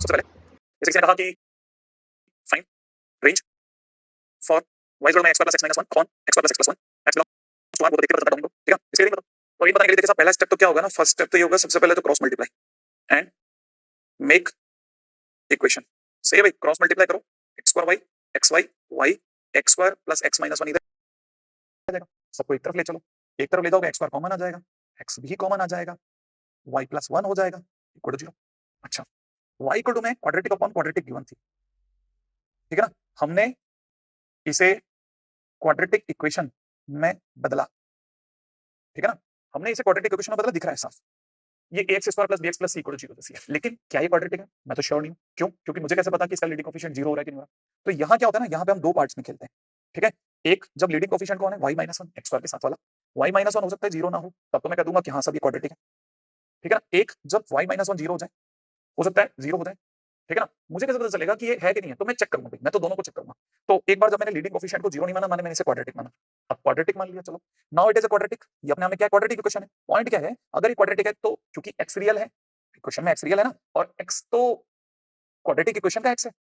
सबसे पहले जैसे किसी ने कहा कि find range for y equal x plus x minus 1 upon x plus x plus 1 x belongs to r, वो तो देखते पता चलता है, ठीक है। इसके लिए बताओ तो ये बताने के लिए देखिए साहब, पहला स्टेप तो क्या होगा ना, फर्स्ट स्टेप तो ये होगा सबसे पहले तो cross multiply and make equation. सही है भाई, क्रॉस मल्टीप्लाई करो x square y x y x square plus x minus 1 इधर आ जाएगा, सबको एक तरफ ले चलो, एक तरफ ले जाओगे x स्क्वायर कॉमन आ जाएगा, x भी कॉमन आ जाएगा, y प्लस 1 हो जाएगा इक्वल टू 0। अच्छा, y इक्वल टू में क्वाड्रेटिक अपॉन क्वाड्रेटिक गिवन थी, ठीक है ना, हमने इसे क्वाड्रेटिक इक्वेशन में बदला, ठीक है ना, हमने इसे क्वाड्रेटिक इक्वेशन में बदला, दिख रहा है साफ, ये ax square plus bx plus c equal to 0 जैसी है, लेकिन क्या ये क्वाड्रेटिक है मैं तो श्योर नहीं हूं। क्यों? क्योंकि मुझे कैसे पता कि इसका लीडिंग कोएफिशिएंट 0 हो रहा है कि नहीं हो रहा। तो यहाँ क्या होता है ना, यहाँ पे हम दो पार्ट्स में खेलते हैं, ठीक है। एक, जब लीडिंग कोएफिशिएंट कौन है, y माइनस 1 x स्क्वायर के साथ वाला, y माइनस 1 हो सकता है 0 ना हो, तब तो मैं कह दूंगा कि हाँ सब ये क्वाड्रेटिक है, ठीक है ना। एक, जब y माइनस 1 0 हो जाए, हो सकता है 0 हो जाए, ठीक है ना, मुझे कैसे पता चलेगा कि ये है कि नहीं है, तो मैं चेक करूंगा भाई, मैं तो दोनों को चेक करूंगा। तो एक बार जब मैंने लीडिंग कोएफिशिएंट को 0 नहीं माना, मैंने इसे क्वाड्रेटिक माना, अब क्वाड्रेटिक मान लिया, चलो now it is a quadratic, ये अपने आप में क्या क्वाड्रेटिक इक्वेशन है। पॉइंट क्या है, अगर ये क्वाड्रेटिक है तो क्योंकि x रियल है, इक्वेशन में x रियल है ना, और x तो क्वाड्रेटिक इक्वेशन का x है,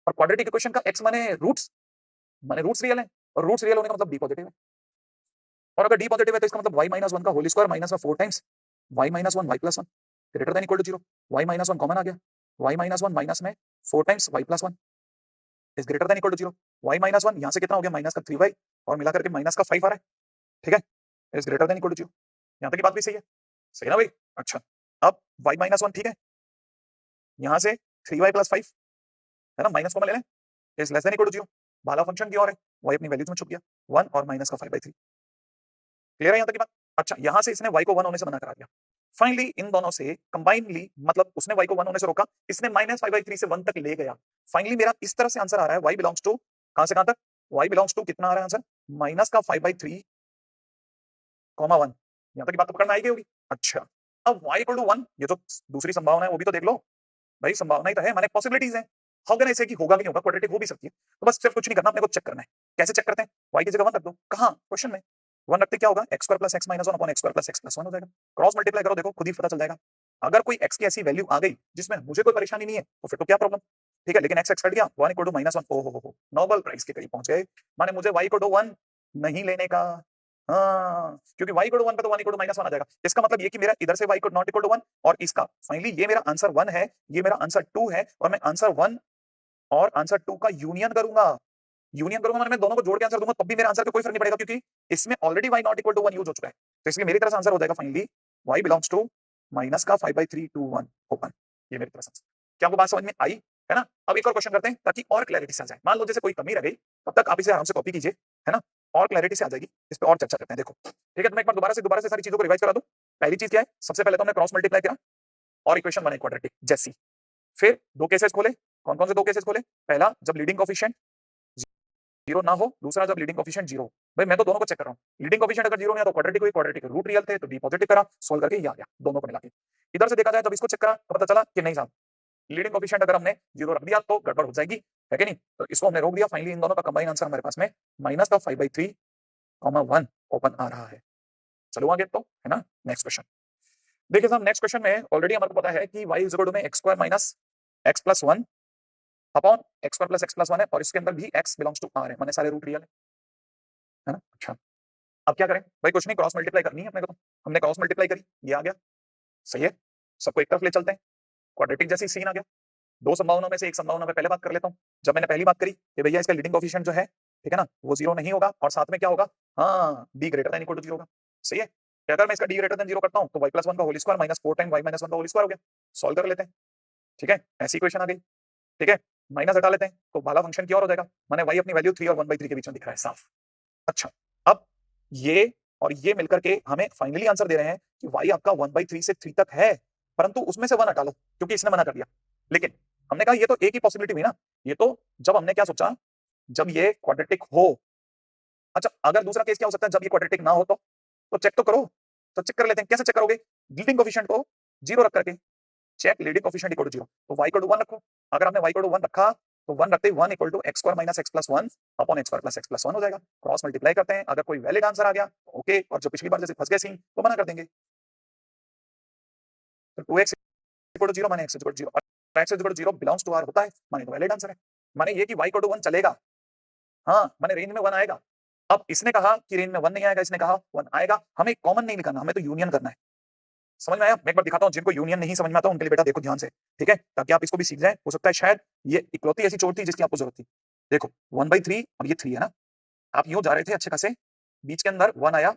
और क्वाड्रेटिक इक्वेशन का x माने रूट्स रियल है, और रूट्स रियल होने का मतलब d पॉजिटिव है, और अगर d पॉजिटिव है तो इसका मतलब y माइनस 1 का होल स्क्वायर माइनस में 4 times y minus 1 y plus 1 greater than equal to 0, y minus 1 common आ गया, y माइनस 1 माइनस में 4 times y plus 1 is greater than equal to 0, y minus 1 यहाँ से कितना हो गया, माइनस का 3y और मिलाकर के माइनस का 5 आ रहा है, ठीक है, is greater than equal to 0। यहाँ तक की बात भी सही है ना भाई। अच्छा, अब y माइनस 1, ठीक है, यहाँ से 3y प्लस 5 है ना, माइनस कॉमन ले लें, is less than equal to 0, वाला फंक्शन की और है, y अपनी वैल्यूज में छुप गया 1 और माइनस का 5/3, क्लियर है यहाँ तक की बात। अच्छा, यहाँ से इसने y को 1 होने से मना करा दिया, फाइनली इन दोनों से कंबाइनली, मतलब उसने y को 1 होने से रोका, इसने माइनस 5/3 से 1 तक ले गया, फाइनली मेरा इस तरह से आंसर आ रहा है y बिलोंग्स टू, कहां से कहां तक, y बिलोंग्स टू कितना आ रहा है आंसर, माइनस का 5/3 कॉमा 1, यहाँ तक की बात तो पकड़ना आई गई होगी। अच्छा, अब y इक्वल टू 1, ये जो दूसरी संभावना है वो भी तो देख लो भाई, संभावना ही तो है, माने पॉसिबिलिटीज है, हाउ कैन आई से कि होगा कि नहीं होगा, क्वाड्रेटिक हो भी सकती है, तो बस सिर्फ कुछ नहीं करना, अपने को चेक करना है। कैसे चेक करते हैं, y की जगह 1 रख दो, कहां, क्वेश्चन में 1 रखते क्या होगा, x square plus x minus 1 upon x square plus x plus 1 हो जाएगा, क्रॉस मल्टीप्लाई करो, देखो खुद ही पता चल जाएगा। अगर कोई x की ऐसी वैल्यू आ गई जिसमें मुझे कोई परेशानी नहीं है तो फिर तो क्या प्रॉब्लम, ठीक है, लेकिन x कट गया, 1 इक्वल टू माइनस 1, ओ हो, नोबेल प्राइस के करीब पहुंच गए, माने मुझे y इक्वल टू 1 नहीं लेने का, हाँ, क्योंकि y इक्वल टू 1 पे तो 1 इक्वल टू माइनस 1 आ जाएगा, इसका मतलब ये कि मेरा इधर से y equal not equal to 1, और इसका फाइनली ये मेरा आंसर 1 है, ये मेरा आंसर 2 है, और मैं आंसर 1 और आंसर 2 का यूनियन करूंगा, माने मैं दोनों को जोड़ के आंसर दूंगा, तब भी मेरे आंसर पे कोई फर्क नहीं पड़ेगा, क्योंकि इसमें already y not equal to 1 use हो चुका है, तो इसलिए मेरी तरफ से आंसर हो जाएगा finally y belongs to minus का 5/3 टू 1 ओपन, ये मेरी तरफ से आंसर। क्या आपको बात समझ में आई है ना। अब एक और क्वेश्चन करते हैं ताकि और क्लैरिटी से आ जाए, मान लो जैसे कोई कमी रह गई, तब तक आप इसे आराम से कॉपी कीजिए, है ना, और क्लैरिटी से आ जाएगी, इस पे और चर्चा करते हैं। देखो ठीक है, तो मैं एक बार दोबारा से सारी चीजों को रिवाइज करा दूं। पहली चीज क्या है, सबसे पहले तो हमने क्रॉस मल्टीप्लाई किया और इक्वेशन बनाई क्वाड्रेटिक जैसी, फिर दो केसेस खोले, कौन कौन से दो केसेस खोले, पहला जब लीडिंग कोएफिशिएंट 0 ना हो, दूसरा जब लीडिंग कोएफिशिएंट 0, भाई मैं तो दोनों को चेक कर रहा हूं, लीडिंग कोएफिशिएंट अगर 0 नहीं है तो क्वाड्रेटिक हुई, क्वाड्रेटिक रूट रियल थे तो डी पॉजिटिव करा, सॉल्व करके ये आ गया, दोनों को मिला के। इधर से देखा जाए जब इसको चेक करा तो पता चला कि नहीं साहब, लीडिंग कोएफिशिएंट अगर हमने 0 रख दिया तो गड़बड़ हो जाएगी, है कि नहीं, तो इसको हमने रोक दिया, फाइनली इन दोनों का कंबाइन आंसर हमारे पास में माइनस का 5/3 1 ओपन आ रहा है। चलो आगे तो, है ना, नेक्स्ट क्वेश्चन देखिए साहब। नेक्स्ट क्वेश्चन में ऑलरेडी हमारे को पता है कि y इज इक्वल टू में x square minus x plus 1 upon x square plus x plus 1 है, और इसके अंदर भी x बिलोंग्स टू r है, माने सारे रूट रियल है ना। अच्छा, अब क्या करें भाई, कुछ नहीं, क्रॉस मल्टीप्लाई करनी है अपने को, तो हमने क्रॉस मल्टीप्लाई करी, ये आ गया, सही है, सबको एक तरफ ले चलते हैं, क्वाड्रेटिक जैसी सीन आ गया। दो संभावनाओं में से एक संभावना में पहले बात कर लेता हूँ। जब मैंने पहली बात करी कि भैया इसका लीडिंग कोएफिशिएंट जो है, ठीक है ना, वो 0 नहीं होगा, और साथ में क्या होगा, हाँ, d greater than equal to 0 होगा, सही है। कि अगर मैं इसका d ग्रेटर देन 0 करता हूं तो y प्लस 1 का whole square minus 4 time y minus 1 का होल स्क्वायर हो गया, सॉल्व कर लेते हैं, ठीक है, ऐसी इक्वेशन आ गई, ठीक है, माइनस हटा लेते हैं तो वाला फंक्शन क्या और हो जाएगा, माने y अपनी वैल्यू 3 और 1/3 के बीच में दिख रहा है साफ। अच्छा, अब ये और ये मिलकर के हमें फाइनली आंसर दे रहे हैं कि y आपका 1/3 से 3 तक है, परंतु उसमें से 1 हटा लो क्योंकि इसने मना कर दिया। लेकिन हमने कहा ये तो एक ही पॉसिबिलिटी हुई ना, ये तो जब हमने क्या सोचा, जब ये क्वाड्रेटिक हो। अच्छा, अगर दूसरा केस क्या हो सकता है, जब ये क्वाड्रेटिक ना हो तो चेक तो करो, तो चेक कर लेते हैं, कैसे चेक करोगे, लीडिंग कोएफिशिएंट को 0 रख करके, check leading coefficient equal to 0, तो y इक्वल टू 1 रखो, अगर आपने y इक्वल टू 1 रखा तो 1 रखते ही 1 equal to x square minus x plus 1 upon x square plus x plus 1 हो जाएगा, क्रॉस मल्टीप्लाई करते हैं, अगर कोई वैलिड आंसर आ गया ओके, और जो पिछली बार जैसे फंस गए सीन तो मना कर देंगे, तो 2x इक्वल टू 0 माने x equal to 0। x is equal to 0 belongs to r होता है, माने तो वैलिड आंसर है। माने ये कि y इक्वल टू 1 चलेगा, हाँ माने रेंज में 1 आएगा। अब इसने कहा कि रेंज में 1 नहीं आएगा, इसने कहा 1 आएगा, हमें कॉमन नहीं निकालना, हमें तो यूनियन करना है। समझ में आया? मैं एक बार दिखाता हूं, जिनको यूनियन नहीं समझ में आता उनके लिए बेटा देखो ध्यान से, ठीक है, ताकि आप इसको भी सीख जाए। हो सकता है शायद ये इकलौती ऐसी चोट थी जिसकी आपको जरूरत थी। देखो 1/3 और ये 3 है ना, आप यूं जा रहे थे अच्छे खासे, बीच के अंदर 1 आया,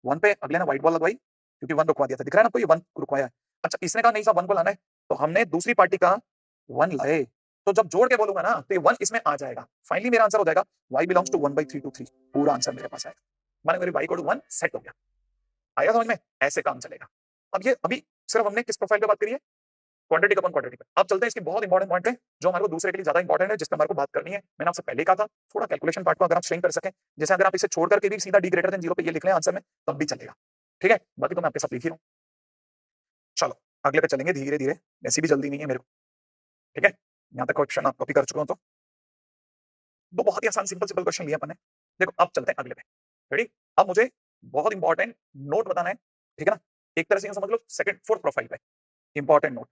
1 पे अगले ने व्हाइट बॉल लगवाई, क्योंकि 1 रुकवा दिया था, दिख रहा है ना आपको, ये 1 रुकवाया है। अच्छा इसने कहा नहीं साहब 1 को लाना है, तो हमने दूसरी पार्टी का 1 लाए, तो जब जोड़ के बोलूंगा ना तो ये 1 इसमें आ जाएगा। फाइनली मेरा आंसर हो जाएगा y बिलोंग्स टू 1/3 to 3, पूरा आंसर मेरे पास आएगा, माने मेरे y इक्वल टू 1 सेट हो गया। आया समझ में? ऐसे काम चलेगा। अब ये अभी सिर्फ हमने किस प्रोफाइल पे बात करी है? क्वाड्रेटिक अपॉन क्वाड्रेटिक पे। अब चलते हैं इसकी बहुत इंपॉर्टेंट पॉइंट पे, जो हमारे को दूसरे के लिए ज्यादा इंपॉर्टेंट है, जिस पे हमारे को बात करनी है। मैंने आपसे पहले ही कहा था थोड़ा कैलकुलेशन पार्ट को अगर आप स्ट्रेन कर सकें, जैसे अगर आप इसे छोड़ करके भी सीधा d ग्रेटर देन 0 पे ये लिख लें आंसर में, तब भी चलेगा, ठीक है। बाकी तो मैं आपके साथ लिख ही रहा हूं। चलो अगले पे चलेंगे धीरे धीरे, ऐसी भी जल्दी नहीं है मेरे को, ठीक है। यहां तक क्वेश्चन आप कॉपी कर चुके हो, तो दो बहुत ही आसान सिंपल सिंपल क्वेश्चन लिए अपन ने। देखो अब चलते हैं अगले पे, रेडी। अब मुझे बहुत इंपॉर्टेंट नोट बताना है, ठीक है ना, एक तरह से समझ लो सेकंड फोर्थ प्रोफाइल पे इंपॉर्टेंट नोट,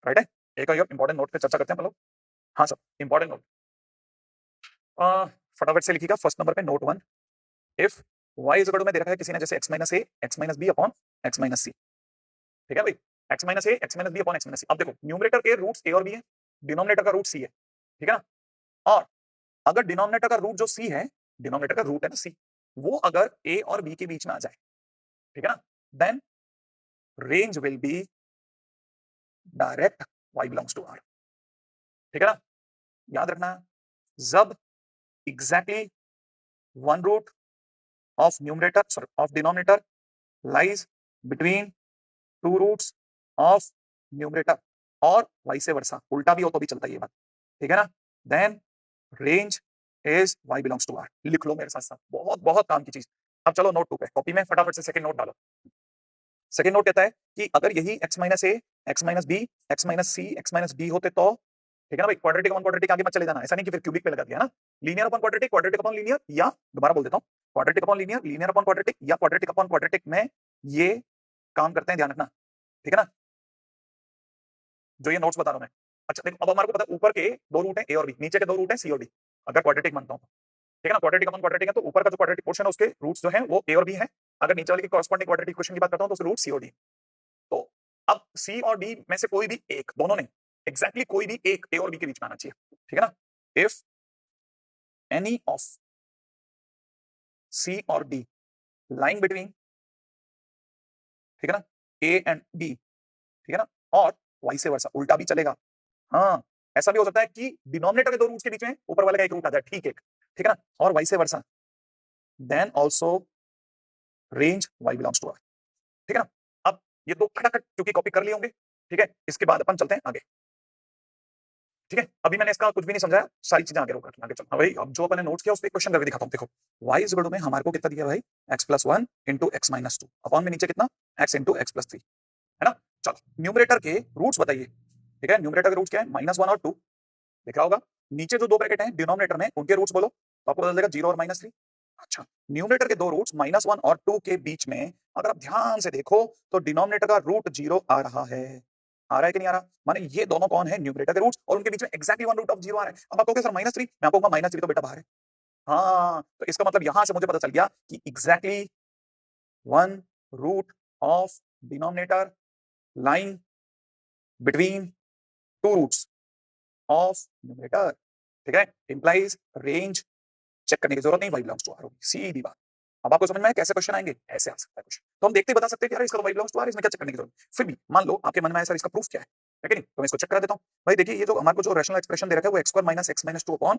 राइट है। एक और इंपॉर्टेंट नोट पे चर्चा करते हैं हम लोग। हाँ सर इंपॉर्टेंट नोट, फटाफट से लिखिएगा फर्स्ट नंबर पे note 1, if y is equal to में दे रखा है किसी ने, जैसे x minus a x minus b upon x minus c, ठीक है भाई, x minus a x minus b upon x minus c। अब देखो न्यूमरेटर के रूट्स a और b है, डिनोमिनेटर का रूट c है, ठीक है ना। और अगर डिनोमिनेटर का रूट जो c है, डिनोमिनेटर का रूट है ना c, वो अगर a और b के बीच में आ जाए, ठीक है ना, then range will be direct y belongs to r, ठीक है ना। याद रखना, जब exactly one root of numerator sorry of denominator lies between two roots of numerator और वाइस वर्सा, उल्टा भी हो तो भी चलता है ये बात, ठीक है ना, then range is y belongs to r। लिख लो मेरे साथ साथ, बहुत बहुत काम की चीज। अब चलो नोट 2 पे, कॉपी में फटाफट से सेकंड नोट डालो। सेकंड नोट कहता है कि अगर यही x minus a x minus b x minus c x minus d होते तो, ठीक है ना भाई, क्वाड्रेटिक अपॉन क्वाड्रेटिक आगे मत चले जाना, ऐसा नहीं कि फिर क्यूबिक पे लगा दिया ना। Linear upon quadratic, quadratic upon linear, या दोबारा बोल देता हूं, quadratic upon linear, linear upon quadratic, या क्वाड्रेटिक अपॉन क्वाड्रेटिक में ये काम करते हैं, ध्यान रखना, ठीक है ना, जो ये नोट्स बता रहा हूं मैं। अच्छा देखो अब हमारे को पता है ऊपर के दो रूट हैं a और b, नीचे के दो रूट हैं c और d, अगर क्वाड्रेटिक मानता हूं, ठीक है ना, क्वाड्रेटिक अपॉन क्वाड्रेटिक है तो ऊपर का जो क्वाड्रेटिक पोर्शन है उसके रूट्स जो हैं वो a और b हैं। अगर नीचे वाले की कॉरेस्पॉन्डिंग क्वाड्रेटिक इक्वेशन की बात करता हूं तो उसके रूट c और d। तो अब c और d में से कोई भी एक, दोनों नहीं, एग्जैक्टली कोई भी एक a और b के बीच में आना चाहिए, ठीक है ना। इफ एनी ऑफ c और d लाइन बिटवीन, ठीक है ना, a एंड b, ठीक है ना, और वाइस वर्सा, उल्टा भी चलेगा। हाँ ऐसा भी हो सकता है कि डिनोमिनेटर के दो रूट्स के बीच में ऊपर वाले का एक रूट आ जाए, ठीक है, ठीक है ना, और vice versa, then also range y belongs to r, ठीक है ना। अब ये दो खटाखट क्योंकि कॉपी कर लिए होंगे, ठीक है, इसके बाद अपन चलते हैं आगे, ठीक है। अभी मैंने इसका कुछ भी नहीं समझाया, सारी चीजें आगे रोक रखी, आगे चलना भाई। अब जो अपने नोट्स किया उस पे क्वेश्चन करके दिखाता हूं। देखो y इज इक्वल टू में हमारे को कितना दिया भाई, x plus 1 into x minus 2 upon में नीचे कितना x इंटू एक्स प्लस 3, है ना। चलो न्यूमरेटर के रूट्स बताइए, ठीक है, न्यूमरेटर के रूट्स क्या है, -1 और 2 दिख रहा होगा। नीचे जो दो ब्रैकेट हैं डिनोमिनेटर में उनके रूट्स बोलो, तो आपको बदल देगा 0 और -3। अच्छा न्यूमरेटर के दो रूट्स -1 और 2 के बीच में अगर आप ध्यान से देखो तो डिनोमिनेटर का रूट 0 आ रहा है, आ रहा है कि नहीं आ रहा, माने ये दोनों कौन है, न्यूमरेटर के रूट्स, और उनके बीच में एक्जैक्टली वन रूट ऑफ 0 आ रहा है। अब आप कहोगे सर -3, मैं आपको कहूंगा -3 तो बेटा बाहर है। हाँ तो इसका मतलब यहां से मुझे पता चल गया कि exactly one root of denominator line between two roots of numerator, ठीक है, इंप्लाइज रेंज चेक करने की जरूरत नहीं, y बिलोंग्स टू r होगी, सीधी बात। अब आपको समझ में आया कैसे क्वेश्चन आएंगे, ऐसे आ सकता है क्वेश्चन, तो हम देखते ही बता सकते हैं कि यार इसका तो y बिलोंग्स टू r, इसमें क्या चेक करने की जरूरत। फिर भी मान लो आपके मन में आया सर इसका प्रूफ क्या है कि नहीं, तो मैं इसको चेक करा देता हूं भाई। देखिए ये जो हमारे को जो रैशनल एक्सप्रेशन दे रखा है वो x² minus x minus 2 upon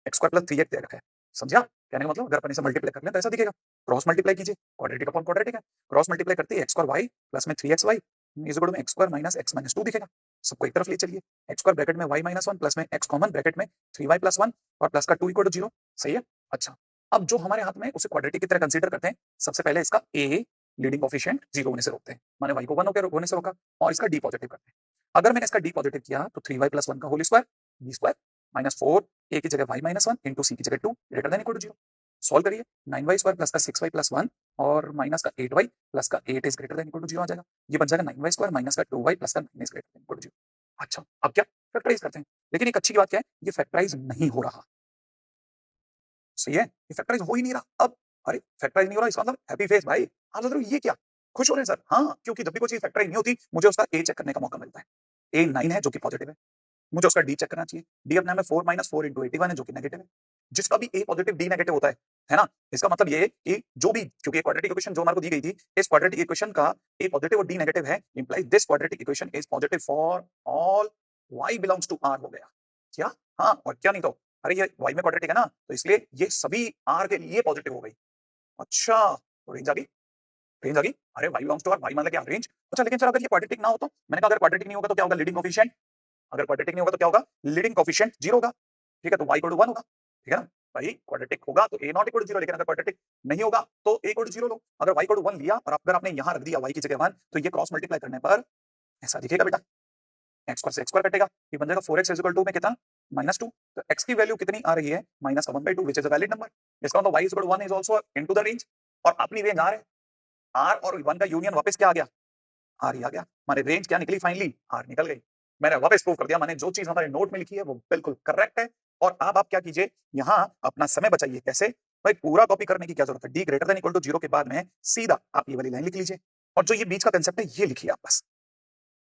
x² plus 3x दे रखा है, समझा कहने का मतलब। अगर अपन इसे मल्टीप्लाई कर लें तो ऐसा दिखेगा, क्रॉस मल्टीप्लाई कीजिए, क्वाड्रेटिक अपॉन क्वाड्रेटिक है, क्रॉस मल्टीप्लाई करते ही x² y प्लस में 3xy इज इक्वल टू में x² माइनस x माइनस 2 दिखेगा। सबको एक तरफ ले चलिए, x² ब्रैकेट में y माइनस 1 प्लस में x कॉमन ब्रैकेट में 3y प्लस 1 और प्लस का 2 इक्वल टू 0, सही है। अच्छा अब जो हमारे हाथ में उसे क्वाड्रेटिक की तरह कंसीडर करते हैं, सबसे पहले इसका a लीडिंग कोएफिशिएंट 0 होने से रोकते हैं, माने y को 1 होने से रोका, और इसका d पॉजिटिव करते हैं। अगर मैंने इसका d पॉजिटिव किया तो 3y प्लस 1 का whole square b square minus 4 a की जगह y माइनस 1 इंटू c की जगह 2 greater than equal to 0। Solve करिए, 9y स्क्वायर प्लस का 6y प्लस 1 और माइनस का 8y प्लस का 8 is greater than equal to 0 आ जाएगा। ये बन जाएगा 9y स्क्वायर माइनस का 2y प्लस का 9 is greater than equal to 0। अच्छा, अब क्या फैक्टराइज करते हैं, लेकिन एक अच्छी बात क्या है, ये फैक्टराइज नहीं हो रहा। सही है, ये फैक्टराइज हो ही नहीं रहा। अब अरे फैक्टराइज नहीं हो रहा, इसका मतलब हैप्पी फेस भाई। आप सोच रहे हो ये क्या, खुश हो रहे हैं सर? हाँ, क्योंकि जब भी कोई चीज फैक्टराइज नहीं होती मुझे उसका ए चेक करने का मौका मिलता है। ए 9 है जो कि पॉजिटिव है, मुझे उसका डी चेक करना चाहिए। डी अपने आप में 4 माइनस 4 इंटू 81 है जो कि नेगेटिव है। जिसका भी ए पॉजिटिव डी नेगेटिव होता है ना? इसका मतलब ये है कि जो भी, क्योंकि क्वाड्रेटिक इक्वेशन जो हमारे को दी गई थी, इस क्वाड्रेटिक इक्वेशन का ए पॉजिटिव और डी नेगेटिव है, implies this quadratic equation is positive for all y belongs to r हो गया। क्या? हाँ, और क्या नहीं तो। अरे ये y में क्वाड्रेटिक है ना, तो इसलिए ये सभी r के लिए पॉजिटिव हो गई। अच्छा, तो रेंज आ गई, रेंज आ गई। अरे y belongs to r, y मतलब क्या, रेंज। अच्छा, लेकिन सर अगर ये क्वाड्रेटिक ना हो तो? मैंने कहा अगर क्वाड्रेटिक नहीं होगा तो क्या होगा, लीडिंग कोएफिशिएंट। अगर क्वाड्रेटिक नहीं होगा तो क्या होगा, लीडिंग कोएफिशिएंट 0 होगा। ठीक है, तो y इक्वल टू 1 होगा। ठीक है ना भाई, क्वाड्रेटिक होगा तो a नॉट इक्वल टू 0, लेकिन अगर क्वाड्रेटिक नहीं होगा तो a इक्वल टू 0 लो। अगर y इक्वल टू 1 लिया और अगर आपने यहां रख दिया y की जगह 1, तो ये क्रॉस मल्टीप्लाई करने पर ऐसा दिखेगा बेटा, x स्क्वायर से x स्क्वायर कटेगा, ये बन जाएगा 4x इज इक्वल टू में कितना, -2। तो x की वैल्यू कितनी आ रही है, -1/2, which is a valid number. इसका मतलब y is equal to 1 is also into the range, और अपनी रेंज r है। r और 1 का यूनियन वापस क्या आ गया, r ही आ गया। माने रेंज क्या निकली फाइनली, r निकल गई। मैंने वापस प्रूव कर दिया, माने जो चीज हमारे नोट में लिखी है वो बिल्कुल करेक्ट है। और अब आप क्या कीजिए, यहां अपना समय बचाइए। कैसे भाई, पूरा कॉपी करने की क्या जरूरत है, d greater than equal to 0 के बाद में सीधा आप ये वाली लाइन लिख लीजिए, और जो ये बीच का कंसेप्ट है ये लिखिए आप बस।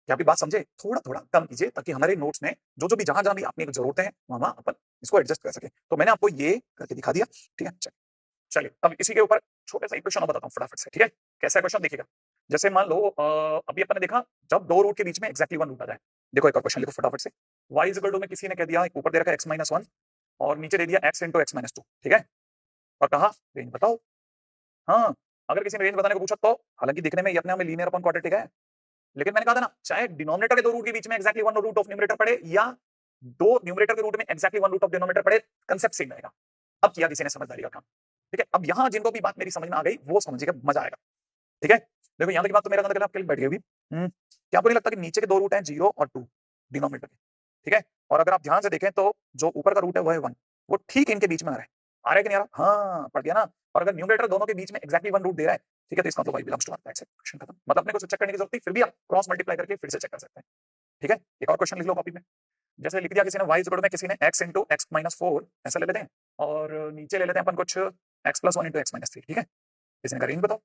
क्या आप बात समझे, थोड़ा थोड़ा कम कीजिए ताकि हमारे नोट्स में जो जो भी जहां जहां भी आपने जरूरतें हैं वहां अपन इसको एडजस्ट कर सके। तो मैंने आपको ये करके दिखा दिया। ठीक है, चलिए चलिए अब इसी के ऊपर छोटे सा एक क्वेश्चन बताता हूँ फटाफट से। ठीक है, कैसा क्वेश्चन देखिएगा। जैसे मान लो अभी अपन ने देखा जब दो रूट के बीच में एक्जैक्टली 1 रूट आ जाए। देखो एक और क्वेश्चन लिखो फटाफट से। y इज इक्वल टू में किसी ने कह दिया, ऊपर दे रखा x माइनस 1 और नीचे दे दिया x इंटू एक्स माइनस 2। ठीक है, और कहा रेंज बताओ। हाँ, अगर किसी ने रेंज बताने को पूछा तो हालांकि देखने में ये अपने आप में लीनियर अपॉन क्वाड्रेटिक है, लेकिन मैंने कहा था ना, चाहे डिनोमिनेटर के दो रूट के बीच में एक्जैक्टली 1 रूट ऑफ न्यूमरेटर पड़े या दो न्यूमरेटर के रूट में एक्जैक्टली 1 रूट ऑफ डिनोमिनेटर पड़े, कंसेप्ट सेम रहेगा। अब किया किसी ने समझदारी का काम। ठीक है, अब यहां जिनको भी बात मेरी समझ में आ गई वो समझिएगा, मजा आएगा। ठीक है, देखो यहां तक की बात तो मेरा अंदर आपके लिए बैठ गई अभी। क्या आपको नहीं लगता कि नीचे के दो रूट हैं 0 और 2 डिनोमिनेटर के? ठीक है, और अगर आप ध्यान से देखें तो जो ऊपर का रूट है वो है 1, वो ठीक इनके बीच में आ रहा है कि नहीं आ रहा? हाँ, पड़ गया ना। और अगर न्यूमरेटर दोनों के बीच में एक्जैक्टली 1 रूट दे रहा है, ठीक है, तो इसका मतलब y belongs to r, that's it, question खत्म। मतलब अपने को चेक करने की जरूरत नहीं, फिर भी आप क्रॉस मल्टीप्लाई करके फिर से चेक कर सकते हैं। ठीक है, एक और क्वेश्चन लिख लो कॉपी में। जैसे लिख दिया किसी ने y इक्वल टू में किसी ने x इंटू एक्स माइनस 4 ऐसा ले लेते हैं, और नीचे ले लेते हैं अपन कुछ x plus 1 into x minus 3। ठीक है, किसी ने का रेंज बताओ।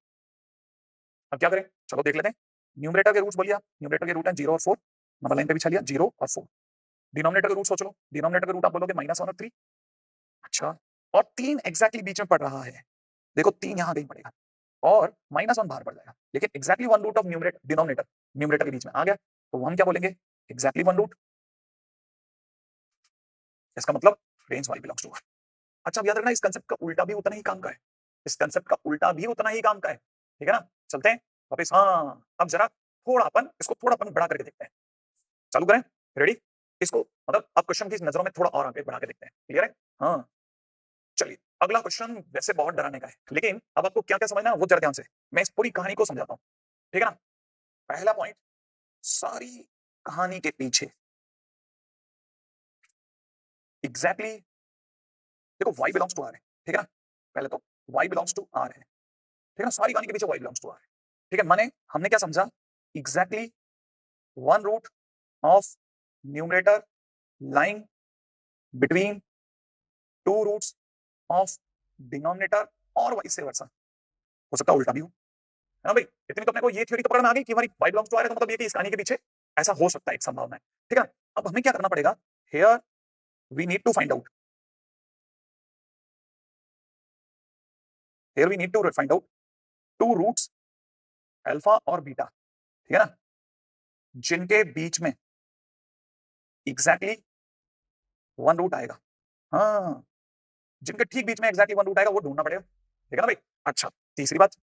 अब क्या करें, चलो देख लेते हैं। न्यूमरेटर के रूट्स बोलिए आप, न्यूमरेटर के रूट है 0 और 4, नंबर लाइन पे बिछा लिया 0 और 4। डिनोमिनेटर के रूट सोच लो, डिनोमिनेटर के रूट आप बोलोगे -1 और 3। अच्छा, और 3 एक्जैक्टली बीच में पड़ रहा है, देखो 3 यहां कहीं पड़ेगा और -1 बाहर पड़ जाएगा, लेकिन exactly 1 root of numerator denominator numerator के बीच में आ गया, तो हम क्या बोलेंगे, एक्जैक्टली 1 रूट। इसका मतलब range y belongs to r। अच्छा, अब याद रखना इस कंसेप्ट का उल्टा भी उतना ही काम का है, इस कंसेप्ट का उल्टा भी उतना ही काम का है। ठीक है ना, चलते हैं वापस। हाँ, अब जरा थोड़ा अपन इसको थोड़ा अपन बड़ा करके देखते हैं। चालू करें, रेडी? इसको मतलब अब क्वेश्चन की नजरों में थोड़ा और आगे बढ़ा के देखते हैं, क्लियर है? हाँ, चलिए अगला क्वेश्चन वैसे बहुत डराने का है, लेकिन अब आपको क्या क्या समझना है वो जरा ध्यान से मैं इस पूरी कहानी को समझाता हूँ। ठीक है ना, पहला पॉइंट, सारी कहानी के पीछे एग्जैक्टली देखो y बिलोंग्स टू r है। ठीक है ना, पहले तो y बिलोंग्स टू r है। ठीक है ना, सारी कहानी के पीछे y बिलोंग्स टू r है। ठीक है, माने हमने क्या समझा, exactly 1 root of numerator lying between 2 roots of denominator, और वाइस वर्सा, हो सकता है उल्टा भी हो, है ना भाई? इतनी तो अपने को ये थ्योरी तो पकड़ में आ गई कि हमारी y बिलोंग्स टू r है, तो मतलब ये कि इस कहानी के पीछे ऐसा हो सकता है, एक संभावना है। ठीक है, अब हमें क्या करना पड़ेगा, here we need to find out, here we need to find out 2 roots alpha और बीटा। ठीक है ना, जिनके बीच में एग्जैक्टली 1 रूट आएगा। हाँ, जिनके ठीक बीच में एग्जैक्टली 1 रूट आएगा वो ढूंढना पड़ेगा। ठीक है ना भाई? अच्छा, तीसरी बात,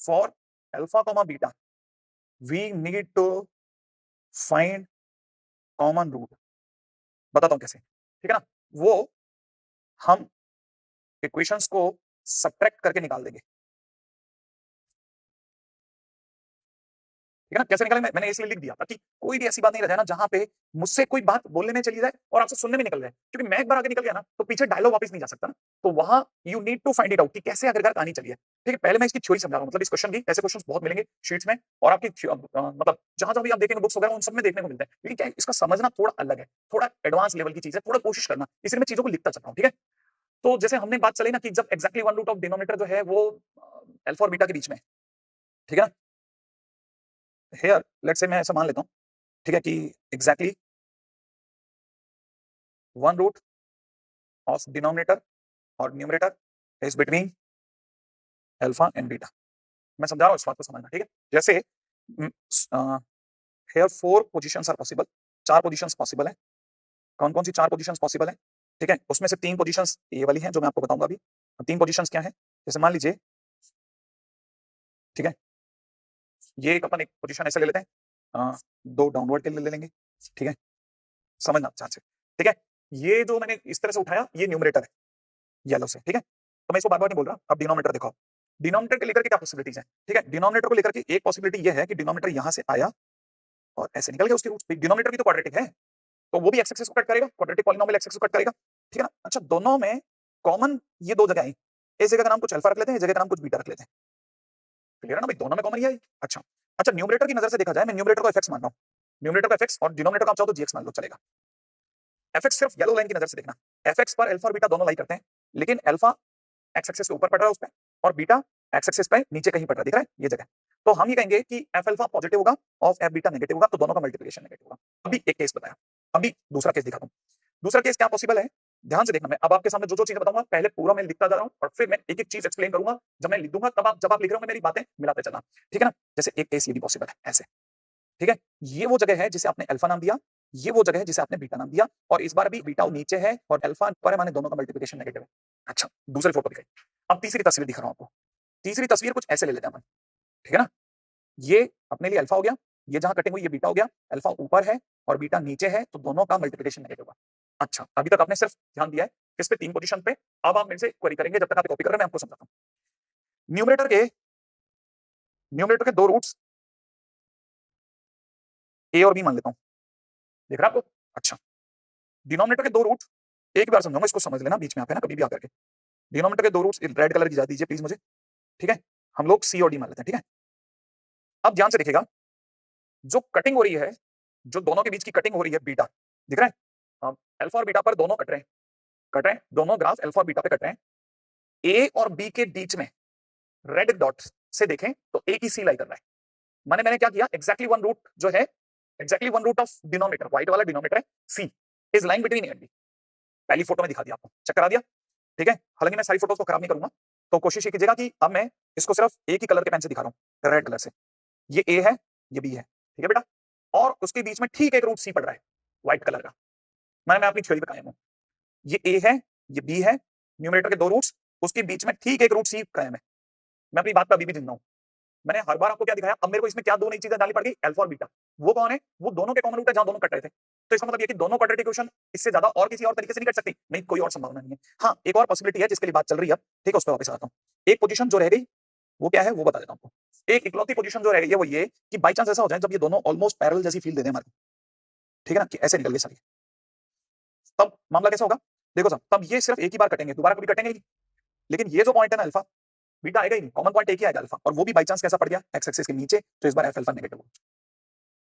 for alpha comma beta we need to find common root. बताता हूं कैसे। ठीक है ना, वो हम इक्वेशंस को सब्ट्रैक्ट करके निकाल देंगे। ठीक है ना। कैसे निकालेंगे मैंने इसलिए लिख दिया ताकि कोई भी ऐसी बात नहीं रह जाए ना जहां पे मुझसे कोई बात बोलने में चली जाए और आपसे सुनने में निकल जाए, क्योंकि मैं एक बार आगे निकल गया ना तो पीछे डायलॉग वापस नहीं जा सकता ना। तो वहां you need to find it out कि कैसे आखिरकार कहानी चली है। ठीक है, पहले मैं इसकी थ्योरी समझा रहा हूं, मतलब इस क्वेश्चन की ऐसे क्वेश्चंस बहुत मिलेंगे शीट्स में और आपकी मतलब जहां जहां भी आप देखेंगे बुक्स वगैरह उन सब में देखने को मिलता है, लेकिन क्या है, इसका समझना थोड़ा अलग है, थोड़ा एडवांस लेवल की चीज है, थोड़ा कोशिश करना, इसलिए मैं चीजों को लिखता चल रहा हूं। ठीक है, तो जैसे हमने बात चली ना कि जब exactly one root of denominator जो है वो अल्फा और बीटा के बीच में है, ठीक है ना। हियर लेट्स से मैं ऐसा मान लेता हूं, ठीक है, कि exactly one root of denominator और numerator is between alpha and beta. मैं समझा रहा हूं, इस बात को समझना। ठीक है, जैसे here four positions are possible, चार पोजीशंस पॉसिबल है। कौन कौन सी चार पोजीशंस पॉसिबल है? ठीक है, उसमें से तीन पोजीशंस ये वाली हैं जो मैं आपको बताऊंगा अभी। तीन पोजीशंस क्या है, जैसे मान लीजिए, ठीक है, ये एक अपन एक पोजीशन ऐसे ले लेते हैं, दो डाउनवर्ड के लिए ले लेंगे। ठीक है, समझना ध्यान से। ठीक है, ये जो मैंने इस तरह से उठाया ये न्यूमरेटर है येलो से। ठीक है, तो मैं इसको बार बार नहीं बोल रहा। अब डिनोमिनेटर देखो, डिनोमिनेटर के लेकर के क्या पॉसिबिलिटीज है? ठीक है, डिनोमिनेटर को लेकर के एक पॉसिबिलिटी ये है कि डिनोमिनेटर यहां से आया और ऐसे निकल गया उसके रूट्स। डिनोमिनेटर भी तो क्वाड्रेटिक है, तो वो भी एक्स एक्सिस को कट करेगा, क्वाड्रेटिक पॉलिनोमियल एक्स एक्सिस को कट करेगा। ठीक है ना। अच्छा, दोनों में कॉमन ये दो जगह आई, इस जगह का नाम कुछ अल्फा रख लेते हैं, इस जगह का नाम कुछ बीटा रख लेते हैं। क्लियर है ना भाई, दोनों में कॉमन ये आई। अच्छा अच्छा, न्यूमरेटर की नजर से देखा जाए, मैं न्यूमरेटर को एफएक्स मान रहा हूं, न्यूमरेटर को एफएक्स और डिनोमिनेटर को आप चाहो तो जीएक्स मान लो, चलेगा। एफएक्स सिर्फ येलो लाइन की नजर से देखना, एफएक्स पर अल्फा और बीटा दोनों लाई करते हैं, लेकिन अल्फा एक्स एक्सिस के ऊपर पड़ रहा है उस पे और बीटा एक्स एक्सिस पे नीचे कहीं पड़ रहा है, दिख रहा है ये जगह। तो हम ये कहेंगे कि एफ अल्फा पॉजिटिव होगा और एफ बीटा नेगेटिव होगा, तो दोनों का मल्टीप्लिकेशन नेगेटिव होगा। अभी एक केस बताया, अभी दूसरा केस दिखाता हूं। दूसरा केस क्या पॉसिबल है, ध्यान से देखना। मैं अब आपके सामने जो जो चीजें बताऊंगा पहले पूरा मैं लिखता जा रहा हूं और फिर मैं एक एक चीज एक्सप्लेन करूंगा। जब मैं लिख दूंगा तब आप जब आप लिख रहे होंगे मेरी बातें मिलाते चलना। ठीक है ना। जैसे एक केस ये भी पॉसिबल है ऐसे, ठीक है, ये वो जगह है जिसे आपने अल्फा नाम दिया, ये वो जगह है जिसे आपने बीटा नाम दिया, और इस बार भी बीटा नीचे है और अल्फा ऊपर है, माने दोनों का मल्टीप्लिकेशन नेगेटिव है। अच्छा, दूसरी फोटो दिखाई। अब तीसरी तस्वीर दिखा रहा हूं आपको। तीसरी तस्वीर कुछ ऐसे ले लेते हैं अपन, ठीक है ना। ये अपने लिए अल्फा हो गया, ये जहां कटिंग हुई ये बीटा हो गया, अल्फा ऊपर है और बीटा नीचे है, तो दोनों का मल्टीप्लिकेशन नेगेटिव होगा। अच्छा, अभी तक आपने सिर्फ ध्यान दिया है किस पे, तीन पोजीशन पे। अब आप मेरे से क्वेरी करेंगे, जब तक आप कॉपी कर रहे हैं मैं आपको समझाता हूं। न्यूमरेटर के दो रूट्स ए और बी मान लेता हूं, देख रहा है आपको। अच्छा, डिनोमिनेटर के दो रूट एक बार समझाऊंगा, इसको समझ लेना बीच में आप, है ना, कभी भी आकर के। डिनोमिनेटर के दो रूट्स रेड कलर की जा दीजिए प्लीज मुझे। ठीक है, हम लोग सी और डी मान लेते हैं। ठीक है, अब ध्यान से देखिएगा, जो कटिंग हो रही है, जो दोनों के बीच की कटिंग हो रही है, बीटा दिख रहा है, अल्फा और बीटा पर दोनों कट रहे हैं, कट रहे हैं दोनों ग्राफ अल्फा और बीटा पे कट रहे हैं। ए और बी के बीच में रेड डॉट से देखें तो ए की सी लाई कर रहा है, माने मैंने क्या किया, एक्जैक्टली वन रूट जो है, exactly one root of denominator, white वाला डिनोमिनेटर है C, is line between A and B. पहली फोटो में दिखा दिया आपको, चेक करा दिया। ठीक है, हालांकि मैं सारी फोटोज को खराब नहीं करूंगा, तो कोशिश ये कीजिएगा कि अब मैं इसको सिर्फ एक ही कलर के पेन से दिखा रहा हूं, रेड कलर से। ये ए है, ये बी है, ठीक है बेटा, और उसके बीच में ठीक एक रूट सी पड़ रहा है व्हाइट कलर का। मैं अपनी थ्योरी पे कायम हूं, ये ए है, ये बी है, न्यूमरेटर के दो रूट्स, उसके बीच में ठीक एक रूट सी कायम है। मैं अपनी बात पे अभी भी जिंदा हूं। मैंने हर बार आपको क्या दिखाया, अब मेरे को इसमें क्या दो नई चीजें डालनी पड़ गई, अल्फा और बीटा। वो कौन है, वो दोनों के कॉमन रूट है जहां दोनों कट रहे थे। तो इसका मतलब ये कि दोनों क्वाड्रेटिक इक्वेशन इससे ज्यादा और किसी और तरीके से नहीं कट सकती, नहीं कोई और संभावना नहीं है। हाँ, एक और पॉसिबिलिटी है जिसके लिए बात चल रही है, ठीक है, उस पर वापस आता हूं। एक पोजीशन जो रह गई वो क्या है वो बता देता हूं आपको। एक इकलौती पोजीशन जो रह गई है वो ये कि बाई चांस ऐसा हो जाए जब ये दोनों ऑलमोस्ट पैरेलल जैसी फील दे दें हमारे को, ठीक है ना, कि ऐसे निकल गए सारे, तब मामला कैसा होगा, देखो साहब, तब ये सिर्फ एक ही बार कटेंगे, दोबारा कभी कटेंगे नहीं। लेकिन ये जो पॉइंट है ना अल्फा, बीटा आएगा ही नहीं, कॉमन पॉइंट एक ही आएगा अल्फा, और वो भी बाई चांस कैसा पड़ गया, एक्स एक्सिस के नीचे, तो इस बार एफ अल्फा नेगेटिव होगा।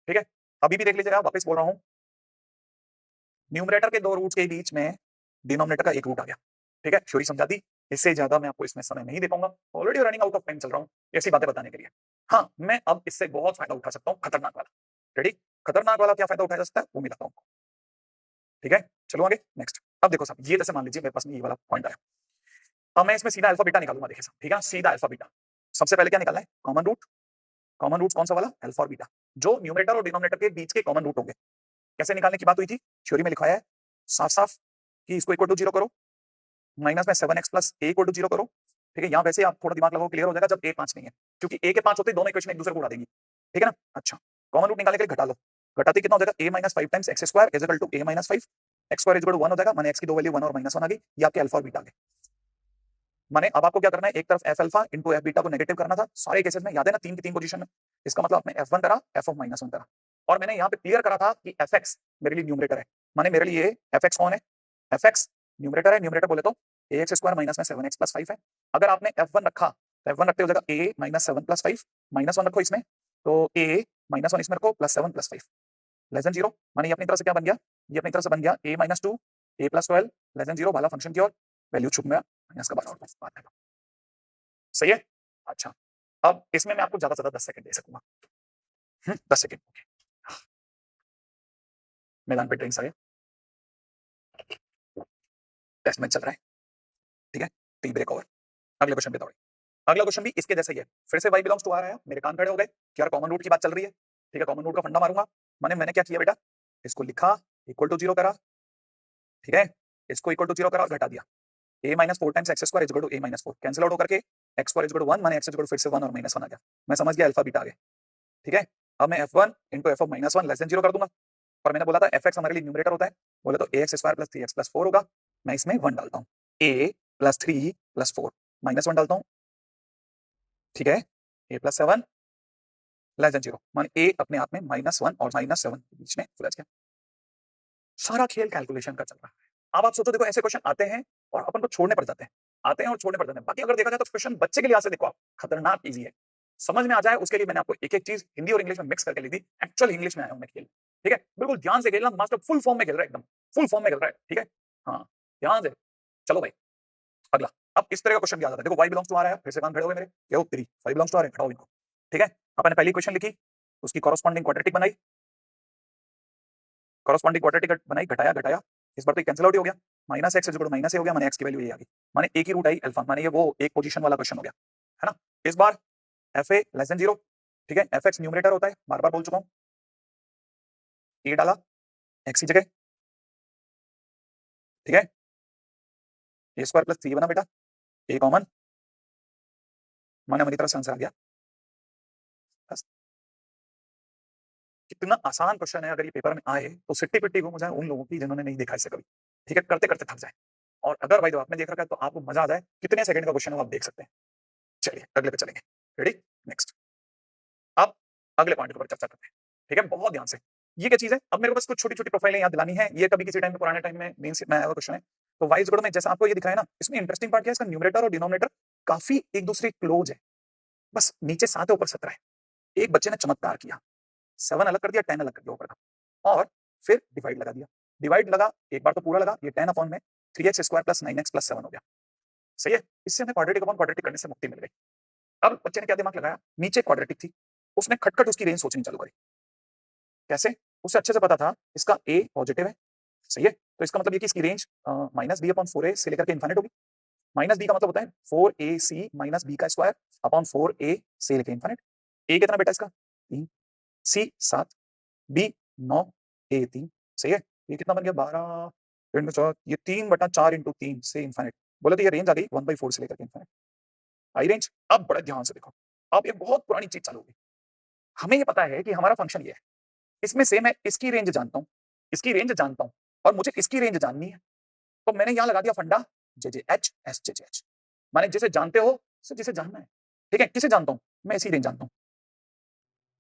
ठीक है, अभी भी देख लीजिएगा, वापस बोल रहा हूं, न्यूमरेटर के दो रूट्स के बीच में डिनोमिनेटर का एक रूट आ गया। ठीक है, थ्योरी समझा दी, इससे ज्यादा मैं आपको इसमें समय नहीं दे पाऊंगा, already running out of time चल रहा हूं ऐसी बातें बताने के लिए। हाँ, मैं अब इससे बहुत फायदा उठा सकता हूं, खतरनाक वाला। रेडी, खतरनाक वाला क्या फायदा उठाया जा सकता है वो मिलाता हूं। ठीक है, चलो आगे नेक्स्ट। अब देखो साहब, ये जैसे मान लीजिए मेरे पास में ये वाला पॉइंट आया, अब मैं इसमें सीधा अल्फा बीटा निकालूंगा। देखिए साहब, ठीक है, सीधा अल्फा बीटा। सबसे पहले क्या निकालना है, कॉमन रूट। कॉमन रूट कौन सा वाला, अल्फा और बीटा, जो न्यूमरेटर और डिनोमिनेटर के बीच के कॉमन रूट होंगे। कैसे निकालने की बात हुई थी, थ्योरी में लिखवाया है साफ साफ कि इसको इक्वल टू जीरो करो, माइनस में 7x plus a equal to zero करो। ठीक है, यहाँ वैसे आप थोड़ा दिमाग लगाओ, क्लियर हो जाएगा जब ए 5 नहीं है, क्योंकि ए के 5 होते दोनों इक्वेशन एक दूसरे को उड़ा देंगी। ठीक है ना। अच्छा, कॉमन रूट निकालने के लिए घटा लो, घटाते कितना हो जाएगा, a minus 5 times x square is equal to a minus 5, x square is equal to 1 हो जाएगा, माने x की दो वैल्यू 1 और -1 आ गई, ये आपके अल्फा और बीटा आ गए। माने अब आपको क्या करना है, एक तरफ F alpha into F beta को नेगेटिव करना था सारे केसेस में, याद है ना, तीन की तीन पोजीशन में। इसका मतलब आपने f1 करा, f of -1 करा, और मैंने यहाँ पे क्लियर करा था कि fx मेरे लिए न्यूमरेटर है, माने मेरे लिए fx कौन है, fx न्यूमरेटर है, न्यूमरेटर बोले तो ax स्क्वायर माइनस में 7x प्लस 5 है। अगर आपने f1 रखा तो f1 रखते हो जाएगा a माइनस 7 प्लस 5, -1 रखो इसमें तो a -1 इसमें रखो प्लस 7 प्लस 5 लेस देन 0, माने ये अपनी तरफ से क्या बन गया, ये अपनी तरफ से बन गया a minus 2 a plus 12 less than 0 वाला फंक्शन की ओर वैल्यू छुप में माइनस का 12 बात है। सही है। अच्छा, अब इसमें मैं आपको ज्यादा से ज्यादा 10 सेकंड दे सकूंगा। 10 सेकंड मैदान पे ड्रिंक्स आ गए, टेस्ट मैच चल रहा है, ठीक है, टी ब्रेक ओवर। अगले क्वेश्चन पे दौड़े। अगला क्वेश्चन भी इसके जैसा ही है, फिर से y बिलोंग्स टू आ रहा है, मेरे कान खड़े हो गए कि यार कॉमन रूट की बात चल रही है, ठीक है, कॉमन रूट का फंडा मारूंगा। मैंने क्या किया बेटा, इसको लिखा इक्वल टू 0 करा, ठीक है, इसको इक्वल टू 0 करा और घटा दिया, a minus 4 times x square is equal to a minus 4 cancel out होकर के x square is equal to 1, माने एक्स इज इक्वल टू फिर से 1 और -1 आ गया। मैं समझ गया अल्फा बीटा आ गए, ठीक है। अब मैं f1 into f of -1 less than 0 कर दूंगा, और मैंने बोला था fx हमारे लिए न्यूमरेटर होता है, बोले तो ax square plus 3x plus 4 होगा। मैं इसमें 1 डालता हूँ, a प्लस 3 प्लस 4 -1 डालता हूँ, ठीक है, a प्लस 7 लेस देन 0, मान a अपने आप में -1 और -7 के बीच में उलझ गया। सारा खेल कैलकुलेशन का चल रहा है। अब आप सोचो, देखो ऐसे क्वेश्चन आते हैं और अपन को छोड़ने पड़ जाते हैं, आते हैं और छोड़ने पड़ जाते हैं। बाकी अगर देखा जाए तो क्वेश्चन बच्चे के लिए से देखो आप खतरनाक इजी है, समझ में आ जाए उसके लिए मैंने आपको एक एक चीज हिंदी और इंग्लिश में मिक्स करके ली थी। एक्चुअल इंग्लिश में आया हूं मैं खेल, ठीक है, बिल्कुल ध्यान से खेलना, मास्टर फुल फॉर्म में खेल रहा है, एकदम फुल फॉर्म में खेल रहा है, ठीक है, हाँ ध्यान से। चलो भाई अगला, अब इस तरह का क्वेश्चन भी आ जाता है, देखो y बिलोंग्स टू आ रहा है, फिर से कान खड़े हो गए मेरे, ये तेरी y बिलोंग्स टू आ रहा है, खड़ा हो इनको, ठीक है। अपन पहली क्वेश्चन लिखी, उसकी कॉरेस्पॉन्डिंग क्वाड्रेटिक बनाई, कॉरेस्पॉन्डिंग क्वाड्रेटिक बनाई, घटाया घटाया, इस बार तो कैंसिल आउट हो गया, minus x equal to minus a हो गया, माने एक्स की वैल्यू ये आ गई, माने ए की रूट आई अल्फा, माने ये वो एक पोजीशन वाला क्वेश्चन हो गया, है ना। इस बार एफ ए लेस देन 0, ठीक है, एफ एक्स न्यूमरेटर होता है, बार बार बोल चुका हूं, ए डाला एक्स की जगह, ठीक है, ए स्क्वायर प्लस 3 बना बेटा, ए कॉमन, माने हमारी तरफ से आंसर आ गया। बस कितना आसान क्वेश्चन है, अगर ये पेपर में आए तो सिट्टी पिट्टी घूम जाए उन लोगों की जिन्होंने नहीं देखा इसे कभी, ठीक है, करते करते थक जाए, और अगर भाई आपने देख रखा है तो आपको मजा आ जाए, कितने सेकंड का क्वेश्चन है आप देख सकते हैं। चलिए अगले पे चलेंगे, रेडी, नेक्स्ट। अब अगले पॉइंट पर चर्चा करते हैं, ठीक है, बहुत ध्यान से। ये क्या चीज है, अब मेरे को बस कुछ छोटी छोटी प्रोफाइलें याद दिलानी है, ये कभी किसी टाइम में पुराने टाइम में मेन सीट में आया हुआ क्वेश्चन है। तो वाइज गुण में जैसा आपको ये दिखाया ना, इसमें इंटरेस्टिंग पार्ट क्या है, इसका न्यूमरेटर और डिनोमिनेटर काफी एक दूसरे क्लोज है, बस नीचे 7 है ऊपर 17 है। एक बच्चे ने चमत्कार किया, 7 अलग कर दिया, 10 अलग कर दिया ऊपर का, और फिर डिवाइड लगा दिया, डिवाइड लगा एक बार तो पूरा लगा, ये 10 अपॉन में 3x square plus 9x plus 7 हो गया, सही है। इससे हमें क्वाड्रेटिक अपॉन क्वाड्रेटिक करने से मुक्ति मिल गई। अब बच्चे ने क्या दिमाग लगाया, नीचे क्वाड्रेटिक थी, उसने खटखट उसकी रेंज सोचनी चालू करी, कैसे, उसे अच्छे से पता था इसका a पॉजिटिव है, सही है, तो इसका मतलब ये कि इसकी range minus B upon 4a से लेकर के इन्फिनिट होगी। माइनस बी का मतलब होता है 4ac माइनस बी का स्क्वायर अपॉन 4a से लेकर इन्फिनिट। a कितना बेटा इसका 3, c 7, b 9, a 3, सही है। ये कितना बन गया 12 इंटू 4, ये 3/4 इंटू 3 से इन्फिनिट, बोले तो ये रेंज आ गई 1/4 से लेकर इन्फिनिट, आई रेंज। अब बड़े ध्यान से देखो, अब ये बहुत पुरानी चीज चालू होगी। हमें ये पता है कि हमारा फंक्शन ये है, इसमें से मैं इसकी रेंज जानता हूं, इसकी रेंज जानता हूं, और मुझे इसकी रेंज जाननी है, तो मैंने यहां लगा दिया funda J J H S J J H, माने जिसे जानते हो जिसे जानना है, ठीक है। किसे जानता हूं, मैं इसकी रेंज जानता हूं,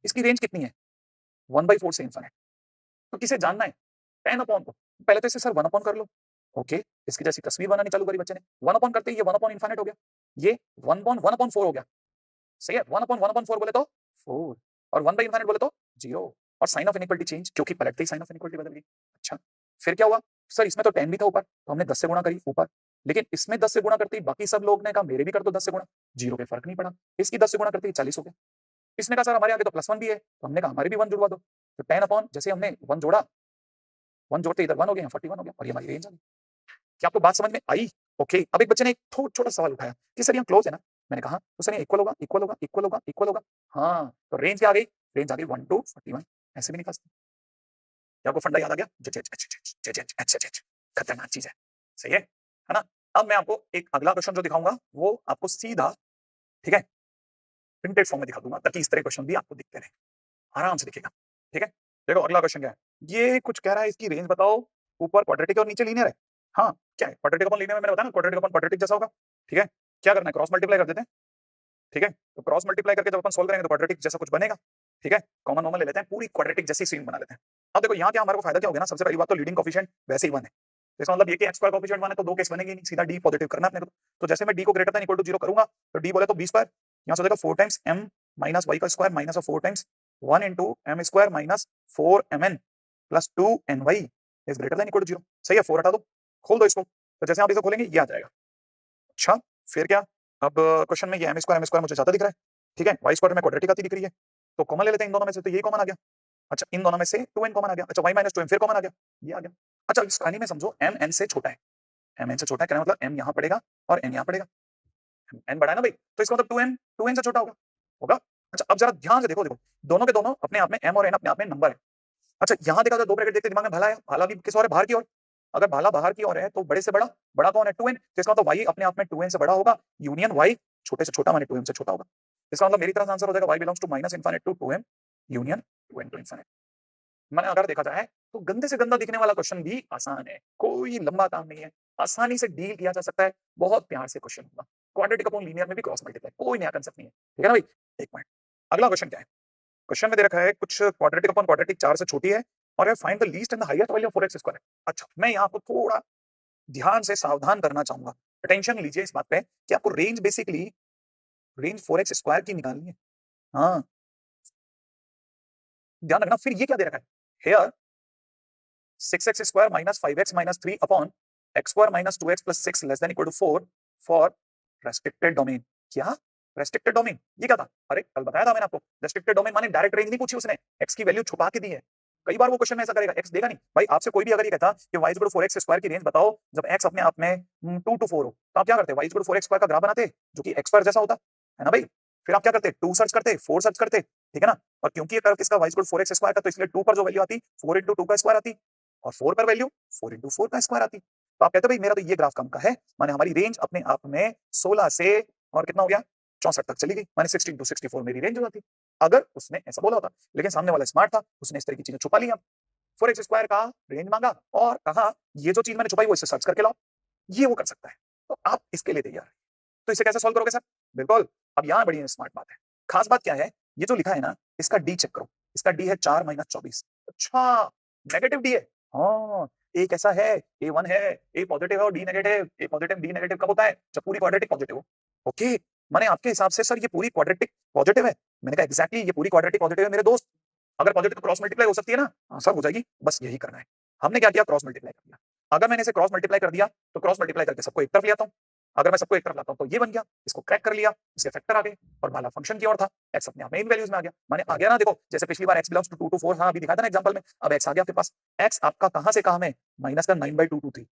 इसकी रेंज कितनी है 1/4 से इन्फिनिट, तो किसे जानना है 10 अपॉन को, पहले तो इसे सर 1 अपॉन कर लो, ओके, इसकी जैसी तस्वीर बनानी चालू करी बच्चे ने, 1 अपॉन करते ही ये 1 अपॉन इन्फिनिट हो गया, ये 1 अपॉन 4 हो गया, सही है, 1 अपॉन 4 बोले तो 4, और 1 बाई इन्फिनिट बोले तो 0, और साइन ऑफ इनइक्वालिटी चेंज, क्योंकि पलटते ही साइन ऑफ इनइक्वालिटी बदल गई। अच्छा, फिर क्या हुआ, सर इसमें तो 10 भी था ऊपर, तो हमने 10 से गुणा करी ऊपर, लेकिन इसमें 10 से गुणा करते ही बाकी सब लोग ने कहा मेरे भी कर दो 10 से गुणा, 0 पे फर्क नहीं पड़ा, इसकी 10 से गुणा करते ही 40 हो गया। इसने कहा सर हमारे आगे तो +1 भी है, तो हमने कहा हमारे भी 1 जुड़वा दो, तो 10 अपॉन, जैसे हमने 1 जोड़ा, 1 जोड़ते इधर 1 हो गया, 41 हो गया, और ये हमारी रेंज आ गई। क्या आपको बात समझ में आई? ओके, अब एक बच्चे ने एक छोटा सवाल उठाया कि सर यहाँ क्लोज है ना, मैंने कहा तो सर ये इक्वल होगा, इक्वल होगा, इक्वल होगा, इक्वल होगा, हाँ, तो रेंज क्या आ गई, रेंज आ गई 1 to 41, ऐसे भी निकाल सकते। क्या आपको फंडा याद आ गया, खतरनाक चीज है, सही है ना। अब मैं आपको एक अगला क्वेश्चन जो दिखाऊंगा वो आपको सीधा, ठीक है, प्रिंटेड फॉर्म में दिखा दूंगा, ताकि इस तरह क्वेश्चन भी आपको दिखते रहे, आराम से दिखेगा, ठीक है। देखो अगला क्वेश्चन क्या है, ये कुछ कह रहा है इसकी रेंज बताओ, ऊपर क्वाड्रेटिक और नीचे लीनियर है, हाँ क्या है, क्वाड्रेटिक अपॉन लीनियर में मैंने बताया ना, क्वाड्रेटिक अपॉन क्वाड्रेटिक जैसा होगा, ठीक है। क्या करना है, क्रॉस मल्टीप्लाई कर देते हैं, ठीक है, तो क्रॉस मल्टीप्लाई करके जब अपन सोल्व करेंगे तो क्वाड्रेटिक जैसा कुछ बनेगा, ठीक है, कॉमन नॉर्मल ले लेते हैं, पूरी क्वाड्रेटिक जैसी सीन बना लेते हैं। अब देखो यहाँ क्या हमारे को फायदा क्या हो गया ना, सबसे पहली बात तो लीडिंग कोफिशिएंट वैसे ही 1 है, तो इसका मतलब ये कि x स्क्वायर कोफिशिएंट 1 है तो दो केस बनेंगे नहीं, सीधा d पॉजिटिव करना है अपने को। तो जैसे मैं d को ग्रेटर देन इक्वल टू 0 करूंगा तो d बोले तो b स्क्वायर, यहाँ से हो जाएगा 4 टाइम्स m माइनस y का square minus 4 times 1 into m square minus 4mn plus 2ny is greater than equal to 0। सही है, 4 हटा दो, खोल दो इसको, तो जैसे आप इसे खोलेंगे ये आ जाएगा। अच्छा फिर क्या, अब क्वेश्चन में ये m स्क्वायर मुझे ज्यादा दिख रहा है, ठीक है, y स्क्वायर में क्वाड्रेटिक आती दिख रही है, तो कॉमन ले लेते हैं इन दोनों में से, तो ये कॉमन आ गया। अच्छा इन दोनों में से 2n कॉमन आ गया, अच्छा y माइनस 2m फिर कॉमन आ गया, ये आ गया। अच्छा इस कहानी में समझो m n से छोटा है, m n से छोटा है, कहने मतलब m यहाँ पड़ेगा और n यहाँ पड़ेगा, n बड़ा है ना भाई, तो इसका मतलब 2n से छोटा होगा होगा। अच्छा अब जरा ध्यान से देखो, देखो दोनों के दोनों अपने आप में m और n अपने आप में नंबर है। अच्छा यहाँ देखा जाए, दो ब्रैकेट देखते दिमाग में भाला है, भाला भी किस ओर है, बाहर की ओर। अगर भाला बाहर की ओर है तो बड़े से बड़ा, बड़ा कौन है 2n, तो इसका मतलब y अपने आप में 2n से बड़ा होगा, यूनियन y छोटे से छोटा माने 2m से छोटा होगा। इसका मतलब मेरी तरफ से आंसर हो जाएगा y belongs to minus infinite to 2m union 2n to infinite. मैंने अगर देखा जाए तो गंदे से गंदा दिखने वाला क्वेश्चन भी आसान है, कोई लंबा काम नहीं है, आसानी से डील किया जा सकता है, बहुत प्यार से क्वेश्चन होगा। क्वाड्रेटिक अपॉन लीनियर में भी क्रॉस मल्टीप्लाई, कोई नया कंसेप्ट नहीं है, ठीक है ना भाई। एक पॉइंट, अगला क्वेश्चन क्या है, क्वेश्चन में दे रखा है कुछ क्वाड्रेटिक अपॉन क्वाड्रेटिक 4 से छोटी है और है find the least and the highest value of 4x square. अच्छा मैं यहाँ आपको थोड़ा ध्यान से सावधान करना चाहूंगा, अटेंशन लीजिए इस बात पे कि आपको range basically range 4x square की निकालनी है। हाँ ध्यान रखना, फिर ये क्या दे रखा है हियर 6x स्क्वायर minus 5x minus 3 upon x square minus 2x plus 6 less than equal to 4 for restricted domain. क्या रेस्ट्रिक्टेड डोमेन, ये क्या था, अरे कल बताया था मैंने आपको, रेस्ट्रिक्टेड डोमेन माने डायरेक्ट रेंज नहीं पूछी उसने, x की वैल्यू छुपा के दी है। कई बार वो क्वेश्चन में ऐसा करेगा, x देगा नहीं भाई, आपसे कोई भी अगर ये कहता कि y 4x स्क्वायर की रेंज बताओ जब x अपने आप में 2 to 4 हो, तो आप क्या करते, y 4x स्क्वायर का ग्राफ बनाते जो कि x स्क्वायर जैसा होता है ना भाई, फिर आप क्या करते 2 सर्च करते 4 सर्च करते, ठीक है ना, और क्योंकि ये कर्व किसका y 4x स्क्वायर का, तो इसलिए 2 पर जो वैल्यू आती 4 into 2 का स्क्वायर आती और 4 पर वैल्यू 4 into 4 का स्क्वायर आती। तो आप कहते भाई मेरा तो ये ग्राफ कम का है, माने हमारी रेंज अपने आप में 16 से और कितना हो गया 64 तक चली गई, माने 16 to 64 मेरी रेंज हो जाती अगर उसने ऐसा बोला होता। लेकिन सामने वाला स्मार्ट था, उसने इस तरह की चीजें छुपा ली। 4x स्क्वायर का रेंज मांगा और कहा ये जो चीज मैंने छुपाई वो इससे सर्च करके लाओ, ये वो कर सकता है, तो आप इसके लिए तैयार है। तो इसे कैसे सॉल्व करोगे सर, बिल्कुल अब यहाँ बड़ी स्मार्ट बात है, खास बात क्या है, ये जो लिखा है ना इसका डी चेक करो, इसका डी है 4 माइनस 24। अच्छा नेगेटिव डी है, हाँ एक ऐसा है a1 है, a पॉजिटिव है और d negative, a positive d negative कब होता है, जब पूरी क्वाड्रेटिक पॉजिटिव हो। ओके माने आपके हिसाब से सर ये पूरी क्वाड्रेटिक पॉजिटिव है, मैंने कहा एग्जैक्टली ये पूरी क्वाड्रेटिक पॉजिटिव है मेरे दोस्त, अगर पॉजिटिव तो क्रॉस मल्टीप्लाई हो सकती है ना, हाँ सर हो जाएगी, बस यही करना है। हमने क्या किया, क्रॉस मल्टीप्लाई कर दिया, अगर मैंने इसे क्रॉस मल्टीप्लाई कर दिया तो क्रॉस मल्टीप्लाई करके सबको एक तरफ ले आता हूँ, अगर मैं सबको एक तरफ लाता हूँ तो ये बन गया, इसको क्रैक कर लिया, इसके फैक्टर आ गए और भाला फंक्शन की ओर था, x अपने आप में इन वैल्यूज में आ गया, माने आ गया ना, देखो जैसे पिछली बार x बिलोंग्स टू 2 to 4, हाँ अभी दिखाया था ना एग्जांपल में, अब x आ गया आपके पास, x आपका कहां से कहां में माइनस का 9/2 to 3।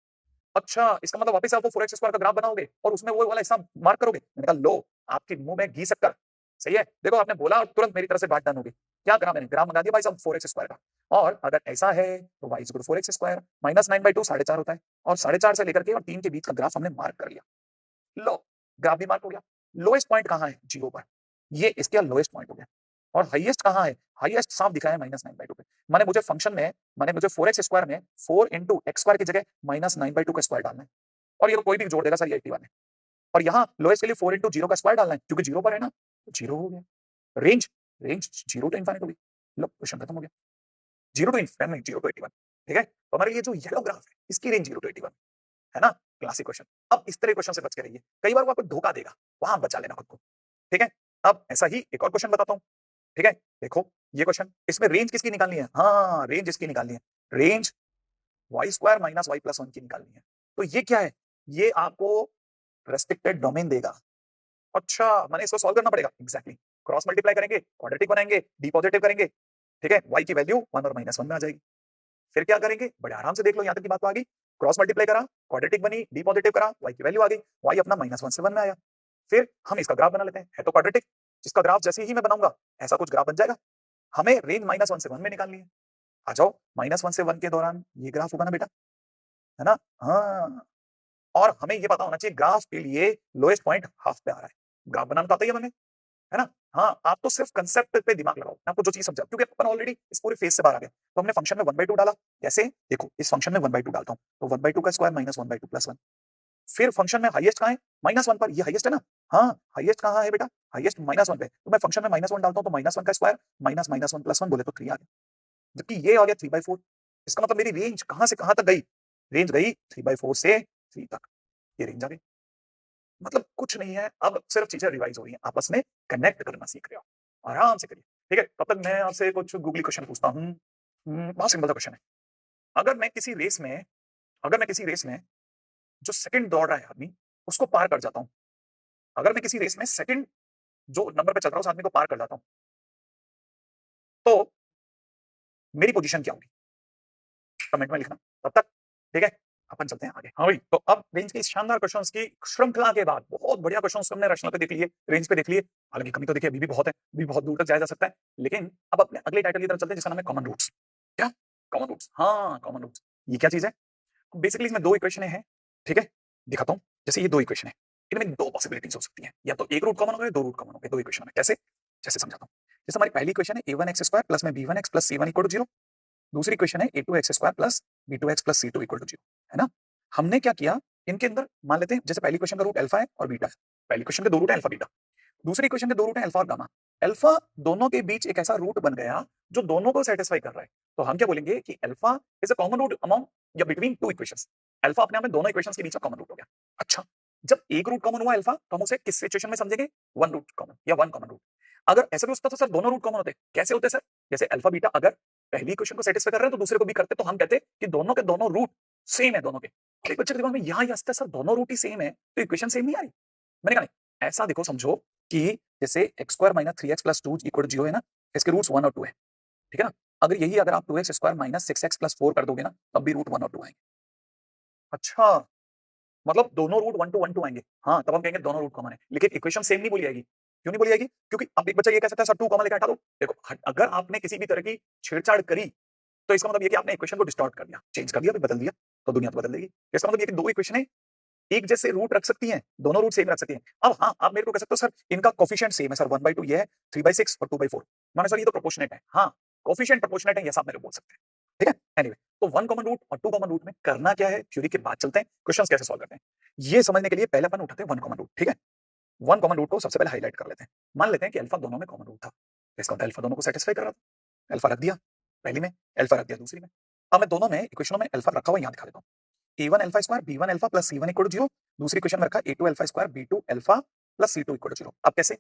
अच्छा इसका मतलब वापस आप वो 4x स्क्वायर का ग्राफ बनाओगे और उसमें वो वाला हिस्सा मार्क करोगे, मैंने कहा लो आपके मुंह में घी शक्कर, सही है, देखो आपने बोला और तुरंत मेरी तरफ से बात डन होगी। क्या करा मैंने, ग्राफ मंगा दिया भाई साहब 4x स्क्वायर का, और अगर ऐसा है तो y 4x स्क्वायर माइनस 9/2 4.5 होता है, और 4.5 से लेकर के और 3 के बीच का ग्राफ हमने मार्क कर लिया, लो ग्राफ भी मार्क हो गया। लोएस्ट पॉइंट कहां है, 0 पर, ये इसका लोएस्ट पॉइंट हो गया, और हाईएस्ट कहां है, हाईएस्ट साफ दिखा है माइनस 9/2 पे, माने मुझे फंक्शन में, माने मुझे 4x स्क्वायर में 4 into x स्क्वायर की जगह माइनस 9/2 का स्क्वायर डालना है, और ये तो कोई भी जोड़ देगा सर ये 81 है, और यहाँ लोएस्ट के लिए 4 into 0 का स्क्वायर डालना है क्योंकि 0 पर है ना, तो 0 हो गया। रेंज रेंज 0 टू इनफाइनाइट हो गई, लो क्वेश्चन खत्म हो गया, 0 टू इनफाइनाइट 0 टू 81, ठीक है, तो हमारे लिए जो येलो ग्राफ है इसकी रेंज 0 टू 81 है ना, क्लासिक क्वेश्चन। अब इस तरह क्वेश्चन से बच के रहिए, कई बार वो आपको धोखा देगा, वहां बचा लेना खुद को, ठीक है। अब ऐसा ही एक और क्वेश्चन बताता हूँ, ठीक है, देखो ये क्वेश्चन, इसमें रेंज किसकी निकालनी है, हाँ रेंज इसकी निकालनी है, range y square minus y plus 1 की निकालनी है, तो ये क्या है, ये आपको रेस्ट्रिक्टेड डोमेन देगा। अच्छा मैंने इसको सॉल्व करना पड़ेगा, एग्जैक्टली क्रॉस मल्टीप्लाई करेंगे, क्वाड्रेटिक बनाएंगे, डी पॉजिटिव करेंगे, ठीक है, y की वैल्यू 1 और -1 में आ जाएगी, फिर क्या करेंगे, बड़े आराम से देख लो, यहां तक की बात तो आ गई, क्रॉस मल्टीप्लाई करा, क्वाड्रेटिक बनी, डी पॉजिटिव करा, y की वैल्यू आ गई, y अपना -1 से 1 में आया, फिर हम इसका ग्राफ बना लेते हैं, है तो क्वाड्रेटिक, जिसका ग्राफ जैसे ही मैं बनाऊंगा ऐसा कुछ ग्राफ बन जाएगा। हमें रेंज -1 से 1 में निकालनी है, आ जाओ, -1 से 1 के दौरान ये ग्राफ होगा ना बेटा, है ना, हाँ, और हमें ये पता होना चाहिए ग्राफ के लिए लोएस्ट पॉइंट हाफ पे आ रहा है, ग्राफ बनाना तो आता ही है हमें, है ना, हाँ आप तो सिर्फ कंसेप्ट पे दिमाग लगाओ, मैं आपको जो चीज समझा, क्योंकि अपन ऑलरेडी इस पूरे फेज से बाहर आ गए, तो हमने फंक्शन में 1/2 डाला, कैसे देखो इस फंक्शन में 1/2 डालता हूं, तो 1/2 का स्क्वायर -1/2 +1, फिर फंक्शन में हाईएस्ट कहाँ है, -1 पर, ये हाईएस्ट है ना, हाँ हाईएस्ट कहाँ है बेटा, हाईएस्ट -1 पे, तो मैं फंक्शन में -1 डालता हूँ तो -1 का स्क्वायर माइनस -1 + 1 बोले तो 3 आ गया, जबकि ये आ गया 3/4। इसका मतलब मेरी रेंज कहां से कहां तक गई, रेंज गई 3/4 से 3 तक, ये रेंज आ गई। मतलब कुछ नहीं है, अब सिर्फ चीजें रिवाइज हो रही हैं, आपस में कनेक्ट करना सीख रहे हो, आराम से करिए, ठीक है। तब तक मैं आपसे कुछ गूगली क्वेश्चन पूछता हूँ। बहुत सिंपल सा क्वेश्चन है। अगर मैं किसी रेस में अगर मैं किसी रेस में जो सेकंड दौड़ रहा है आदमी, उसको पार कर जाता हूं, अगर मैं किसी रेस में सेकंड जो नंबर पे चल रहा है उस आदमी को पार कर जाता हूं, तो मेरी पोजीशन क्या होगी, कमेंट में लिखना। तब तक ठीक है, अपन चलते हैं आगे। हाँ भाई, तो अब रेंज के इस शानदार क्वेश्चंस की श्रृंखला के बाद बहुत बढ़िया क्वेश्चंस हमने रचना पे देख लिए, रेंज पे देख लिए। हालांकि कमी तो देखिए अभी भी बहुत है, अभी बहुत दूर तक जाया जा सकता है, लेकिन अब अपने अगले टाइटल की तरफ चलते हैं जिसका नाम है कॉमन रूट्स। क्या कॉमन रूट्स, हाँ कॉमन रूट्स, ये क्या चीज है। बेसिकली इसमें दो इक्वेशन है, ठीक है, दिखाता हूं। जैसे ये दो इक्वेशन है, इनमें दो पॉसिबिलिटीज हो सकती हैं, या तो एक रूट कॉमन हो गया, दो रूट कॉमन हो गए दो इक्वेशन में। कैसे, जैसे समझाता हूं। जैसे हमारी पहली इक्वेशन है a1x² प्लस में b1x plus c1 equal to 0। दूसरी इक्वेशन है a2x² plus b2x plus c2 equal to 0, है ना। हमने क्या किया, इनके अंदर मान लेते हैं जैसे पहली इक्वेशन का रूट अल्फा है और बीटा है, पहली इक्वेशन के दो रूट है अल्फा बीटा, दूसरी इक्वेशन के दो रूट है अल्फा और गामा। अल्फा दोनों के बीच एक ऐसा रूट बन गया जो दोनों को सेटिस्फाई कर रहा है, तो हम क्या बोलेंगे कि alpha is a common root among या बिटवीन टू इक्वेशंस। अल्फा अपने आप में दोनों इक्वेशंस के बीच का कॉमन रूट हो गया। अच्छा, जब एक रूट कॉमन हुआ अल्फा, तो हम उसे किस सिचुएशन में समझेंगे, वन रूट कॉमन या वन कॉमन रूट। अगर ऐसा भी होता तो सर दोनों रूट कॉमन होते, कैसे होते सर, जैसे अल्फा बीटा अगर पहली इक्वेशन को सेटिस्फाई कर रहे हैं तो दूसरे को भी करते, तो हम कहते कि दोनों के दोनों रूट सेम है दोनों के। एक बच्चे के दिमाग में यहाँ हंसता है सर दोनों रूट ही सेम है तो इक्वेशन सेम नहीं आ रही। मैंने कहा नहीं, ऐसा देखो समझो कि जैसे x² minus 3x plus 2 equal to 0 है ना, इसके रूट्स 1 और 2 है, ठीक है ना। अगर यही अगर आप 2x square minus 6x plus 4 कर दोगे ना, तब भी रूट 1 और 2 आएंगे। अच्छा, मतलब दोनों रूट 1 to 1 आएंगे, हाँ तब हम कहेंगे दोनों रूट कॉमन है, लेकिन इक्वेशन सेम नहीं बोली जाएगी। क्यों नहीं बोली जाएगी, क्योंकि अब एक बच्चा ये कह सकता है सर 2 कॉमन लेकर हटा दो। देखो अगर आपने किसी भी तरह की छेड़छाड़ करी तो इसका मतलब ये कि आपने इक्वेशन को डिस्टॉर्ट कर दिया, चेंज कर दिया, बदल दिया, तो दुनिया तो बदल देगी। इसका मतलब ये कि दो इक्वेशन है एक जैसे रूट रख सकती हैं, दोनों रूट सेम रख सकती हैं। अब हाँ, आप मेरे को कह सकते हो सर इनका कोफिशिएंट सेम है सर, 1/2 ये है, 3/6 और 2/4। माने सर ये तो प्रोपोर्शनेट है, हाँ कोफिशिएंट प्रोपोर्शनेट है, ये सब मेरे को बोल सकते हैं, ठीक है। एनीवे, तो वन कॉमन रूट और टू कॉमन रूट में करना क्या है, थ्योरी के बाद चलते हैं, क्वेश्चंस कैसे सॉल्व करते हैं ये समझने के लिए पहले अपन उठाते हैं वन कॉमन रूट, ठीक है। वन कॉमन रूट को सबसे पहले हाईलाइट कर लेते हैं। मान लेते हैं कि अल्फा दोनों में कॉमन रूट था, इसका मतलब अल्फा दोनों को सेटिस्फाई कर रहा था। अल्फा रख दिया पहली में, अल्फा रख दिया दूसरी में। अब मैं दोनों में इक्वेशनों में अल्फा रखा हुआ यहाँ दिखा देता हूँ। a1 alpha square b1 alpha plus c1 equal to 0। दूसरी इक्वेशन में रखा a2 alpha square b2 alpha plus c2 equal to 0। अब कैसे,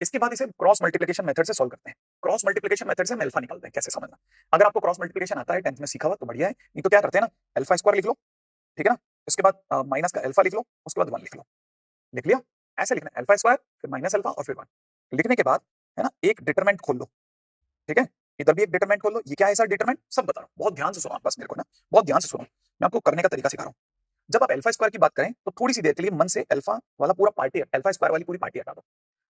इसके बाद इसे क्रॉस मल्टीप्लिकेशन मेथड से सॉल्व करते हैं। क्रॉस मल्टीप्लिकेशन मेथड से हम अल्फा निकालते हैं, कैसे समझना। अगर आपको क्रॉस मल्टीप्लिकेशन आता है 10th में सीखा हुआ तो बढ़िया है, नहीं तो क्या करते हैं ना, अल्फा स्क्वायर लिख लो, ठीक है ना, उसके बाद माइनस का अल्फा लिख लो, उसके बाद 1 लिख लो, लिख लिया। ऐसे लिखना है अल्फा स्क्वायर फिर माइनस अल्फा और फिर 1। लिखने के बाद है ना एक डिटरमिनेंट खोल लो, ठीक है, इधर भी एक डिटरमिनेंट खोल लो। ये क्या है सर डिटरमिनेंट, सब बता रहा हूँ, बहुत ध्यान से सुनो बस मेरे को ना, बहुत ध्यान से सुनो, मैं आपको करने का तरीका सिखा रहा हूँ। जब आप अल्फा स्क्वायर की बात करें तो थोड़ी सी देर के लिए मन से अल्फा वाला पूरा पार्टी, अल्फा स्क्वायर वाली पूरी पार्टी हटा दो।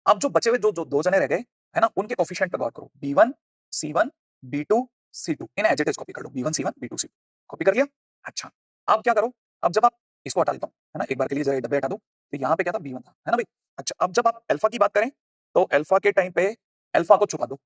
अब जो बचे हुए जो दो जने रह गए है ना, उनके कोफिशिएंट पे गौर करो, b1 c1 b2 c2, इन्हें एज इट इज कॉपी कर लो, b1 c1 b2 c2 copy कर लिया। अच्छा, अब क्या करो, अब जब आप इसको हटा देता हूं है ना, एक बार के लिए जरा डब्बे हटा दो, तो यहाँ पे क्या था b1 था, है ना भाई। अच्छा, अब जब आप अल्फा की बात करें तो अल्फा के टाइम पे अल्फा को छुपा दो,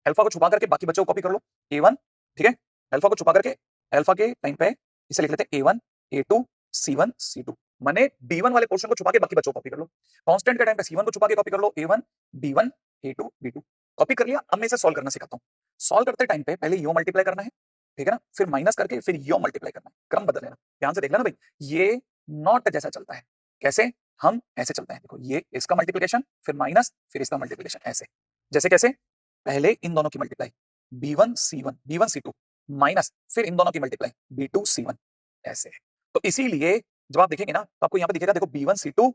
अल्फा को छुपा करके बाकी बच्चों को कॉपी कर लो, a1, ठीक है, अल्फा को छुपा करके अल्फा के टाइम पे इसे लिख लेते हैं a1 a2 c1 c2, माने b1 वाले पोर्शन को छुपा के बाकी बच्चों को कॉपी कर लो। कांस्टेंट के टाइम पे c1 को छुपा के कॉपी कर लो, a1 b1 a2 b2 copy कर लिया। अब मैं इसे सॉल्व करना सिखाता हूं। सॉल्व करते टाइम पे पहले यो मल्टीप्लाई करना है, ठीक है ना, फिर माइनस करके फिर यो मल्टीप्लाई करना है, क्रम बदल लेना, ध्यान से देख लेना भाई। ये नॉट जैसा चलता है, कैसे, हम ऐसे चलते हैं, देखो ये इसका मल्टीप्लिकेशन फिर माइनस फिर इसका मल्टीप्लिकेशन, ऐसे जैसे कैसे, पहले इन दोनों की multiply b1 c1 b1 c2 minus फिर इन दोनों की मल्टीप्लाई b2 c1, ऐसे। तो इसीलिए जब आप देखेंगे ना तो आपको यहाँ पे दिखेगा, देखो b1 c2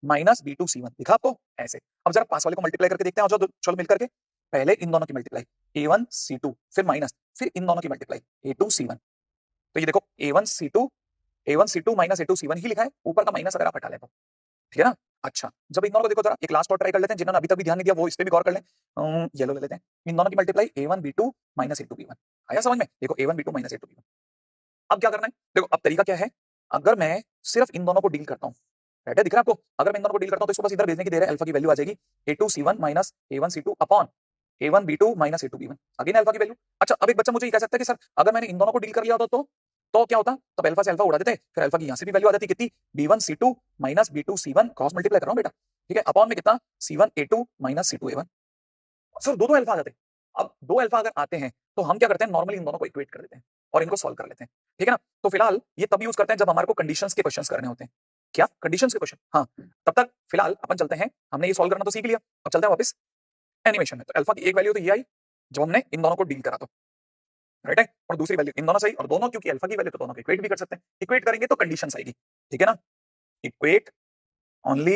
minus b2 c1 दिखा आपको, ऐसे। अब जरा पास वाले को मल्टीप्लाई करके देखते हैं, और जो चलो मिलकर के पहले इन दोनों की मल्टीप्लाई a1 c2 फिर माइनस फिर इन दोनों की मल्टीप्लाई a2 c1, तो ये देखो a1 c2 minus a2 c1 ही लिखा है, ऊपर का माइनस अगर आप हटा लें तो, ठीक है ना। अच्छा, जब इन दोनों को देखो जरा एक लास्ट और ट्राई कर लेते हैं, जिन्होंने अभी तक भी ध्यान नहीं दिया वो इस पे भी गौर कर लें। ये लो ले लेते हैं, इन दोनों की multiply a1 b2 minus a2 b1, आया समझ में, देखो a1 b2 minus a2 b1। अब क्या करना है, देखो अब तरीका क्या है, अगर मैं सिर्फ इन दोनों को डील करता हूँ, राइट है, दिख रहा है आपको, अगर मैं इन दोनों को डील करता हूँ तो इसको बस इधर भेजने की देर है, अल्फा की वैल्यू आ जाएगी a2 c1 minus a1 c2 upon a1 b2 minus a2 b1, again alpha की वैल्यू। अच्छा, अब एक बच्चा मुझे ये कह सकता है कि सर अगर मैंने इन दोनों को डील कर लिया होता तो तो क्या होता, तब अल्फा से अल्फा उड़ा देते, फिर अल्फा की यहां से भी वैल्यू आ जाती कितनी, b1 c2 minus b2 c1 cross multiply कर रहा हूं बेटा, ठीक है, अपॉन में कितना c1 a2 minus c2 a1, सिर्फ दो अल्फा आ जाते हैं। अब दो अल्फा अगर आते हैं तो हम क्या करते हैं, नॉर्मली इन दोनों को इक्वेट कर देते हैं और इनको सॉल्व कर लेते हैं, ठीक है ना। तो फिलहाल ये तब यूज करते हैं जब हमारे को कंडीशंस के क्वेश्चंस करने होते हैं। क्या कंडीशंस के क्वेश्चन, हाँ। तब तक फिलहाल अपन चलते हैं, हमने ये सॉल्व करना तो सीख लिया, अब चलते हैं वापस एनिमेशन में। तो अल्फा की एक वैल्यू तो ये आई जब हमने इन दोनों को डील करा, तो राइट है, और दूसरी वैल्यू इन दोनों सही, और दोनों क्योंकि अल्फा की वैल्यू तो दोनों को इक्वेट भी कर सकते हैं, इक्वेट करेंगे तो कंडीशंस आएगी, ठीक है ना। Equate only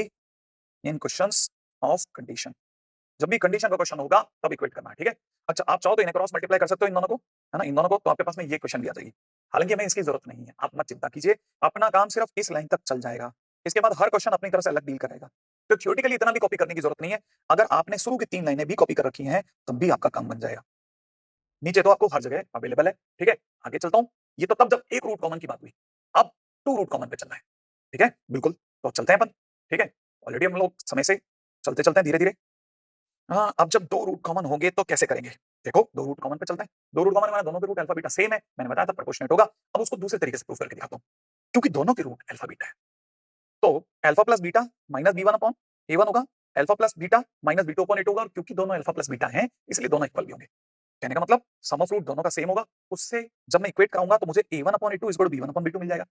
in questions of condition, जब भी कंडीशन का क्वेश्चन होगा तब इक्वेट करना है, ठीक है। अच्छा, आप चाहो तो इन्हें क्रॉस मल्टीप्लाई कर सकते हो इन दोनों को, है ना, इन दोनों को, तो आपके पास में ये क्वेश्चन भी आ जाएगी। हालांकि हमें इसकी जरूरत नहीं है, आप मत चिंता कीजिए, अपना काम सिर्फ इस लाइन तक चल जाएगा, इसके बाद हर क्वेश्चन अपनी तरफ से अलग डील करेगा। तो थ्योरेटिकली इतना भी कॉपी करने की जरूरत नहीं है, अगर आपने शुरू की 3 लाइनें भी कॉपी कर रखी हैं तब भी आपका काम बन जाएगा, नीचे तो आपको हर जगह अवेलेबल है, ठीक है। आगे चलता हूं, ये तो तब जब एक रूट कॉमन की बात हुई, अब 2 रूट कॉमन पे चलना है, ठीक है, बिल्कुल, तो चलते हैं अपन, ठीक है। ऑलरेडी हम लोग समय से चलते चलते हैं धीरे धीरे। हाँ, अब जब 2 रूट कॉमन होंगे तो कैसे करेंगे, देखो 2 रूट कॉमन पे चलते हैं, 2 रूट कॉमन माना दोनों के रूट अल्फा बीटा सेम है, मैंने बताया था प्रोपोर्शनेट होगा। अब उसको दूसरे तरीके से प्रूव करके दिखाता हूं, क्योंकि दोनों के रूट अल्फा बीटा है, तो alpha plus beta minus b one upon a one होगा, alpha plus beta minus b two upon a two होगा, और क्योंकि दोनों अल्फा प्लस बीटा हैं इसलिए दोनों इक्वल भी होंगे। कहने का मतलब सम ऑफ रूट दोनों का सेम होगा, उससे जब मैं इक्वेट कराऊंगा तो मुझे a one upon a two is b one upon b two मिल जाएगा।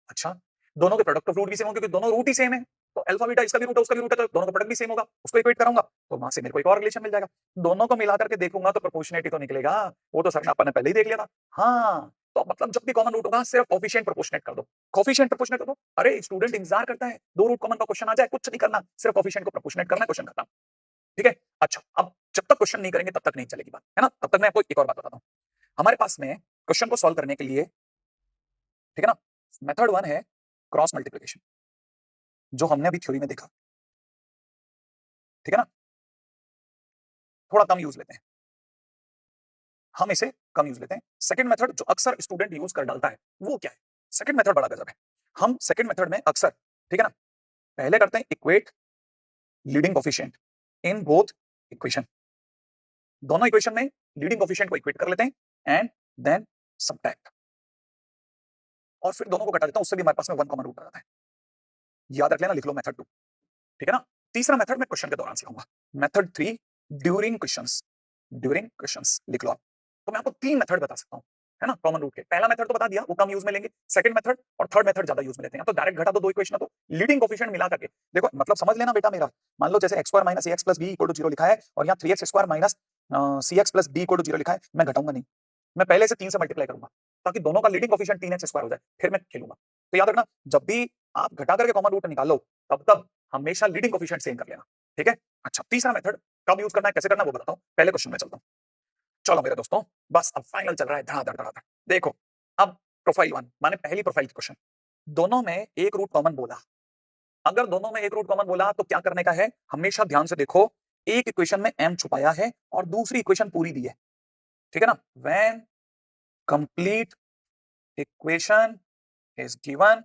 अच्छा, दोनों के प्रोडक्ट ऑफ रूट भी सेम होंगे, क्योंकि दोनों रूट ही सेम है, तो अल्फा बीटा इसका भी रूट है उसका भी रूट है, तो दोनों का प्रोडक्ट भी सेम होगा, उसको इक्वेट कराऊंगा तो वहां से मेरे को एक और रिलेशन मिल जाएगा। दोनों को मिला करके देखूंगा तो प्रोपोर्शनेट तो निकलेगा, वो तो सर ने अपन ने पहले ही देख लिया था। हाँ, तो मतलब जब भी कॉमन रूट होगा सिर्फ कोफिशिएंट प्रोपोर्शनेट कर दो, कोफिशिएंट प्रोपोर्शनेट कर दो। अरे स्टूडेंट इंतजार करता है 2 रूट कॉमन का क्वेश्चन आ जाए, कुछ नहीं करना, सिर्फ कोफिशिएंट को प्रोपोर्शनेट करना है, क्वेश्चन खत्म, ठीक है। अच्छा, अब जब तक क्वेश्चन नहीं करेंगे तब तक नहीं चलेगी बात, है ना। तब तक मैं आपको एक और बात बताता हूं, हमारे पास में क्वेश्चन को सॉल्व करने के लिए, ठीक है ना, मेथड 1 है क्रॉस मल्टीप्लिकेशन, जो हमने अभी थ्योरी में देखा, ठीक है ना। थोड़ा कम यूज लेते हैं, हम इसे कम यूज लेते हैं। सेकंड मेथड जो अक्सर स्टूडेंट यूज कर डालता है वो क्या है, सेकंड मेथड बड़ा गजब है। हम सेकंड मेथड में अक्सर, ठीक है ना, पहले करते हैं equate leading coefficient in both equation, दोनों इक्वेशन में लीडिंग कोफिशिएंट को इक्वेट कर लेते हैं एंड देन सबट्रैक्ट, और फिर दोनों को घटा देता हूं, उससे भी हमारे पास में 1 कॉमन रूट आ जाता है। याद रख लेना, लिख लो मेथड 2, ठीक है ना। तीसरा मेथड मैं क्वेश्चन के दौरान सिखाऊंगा, method 3 during questions, during questions लिख लो आप। तो मैं आपको 3 मेथड बता सकता हूं, है ना, कॉमन रूट के। पहला मेथड तो बता दिया, वो कम यूज में लेंगे, सेकंड मेथड और थर्ड मेथड ज्यादा यूज में लेते हैं। तो डायरेक्ट घटा दो 2 इक्वेशन, तो लीडिंग कोफिशिएंट मिला करके देखो, मतलब समझ लेना बेटा मेरा, मान लो जैसे x² - ax + b = 0 लिखा है और यहाँ 3x² - cx + d = 0 लिखा है, मैं घटाऊंगा नहीं, मैं पहले से 3 से मल्टीप्लाई करूंगा ताकि दोनों का लीडिंग कोफिशिएंट 3x² हो जाए, फिर मैं खेलूंगा। तो याद रखना, जब भी आप घटा करके कॉमन रूट निकालो तब हमेशा लीडिंग कोफिशिएंट सेम कर लेना, ठीक है। अच्छा, तीसरा मेथड कब यूज करना है, कैसे करना है वो बताता हूं, पहले क्वेश्चन में चलता हूं। चलो मेरे दोस्तों, बस अब फाइनल चल रहा है, धड़ाधड़ धड़ाधड़। देखो, अब प्रोफाइल 1 माने पहली प्रोफाइल की क्वेश्चन, दोनों में एक रूट कॉमन बोला, अगर दोनों में एक रूट कॉमन बोला तो क्या करने का है, हमेशा ध्यान से देखो, एक इक्वेशन में m छुपाया है और दूसरी इक्वेशन पूरी दी है, ठीक है ना। When complete equation is given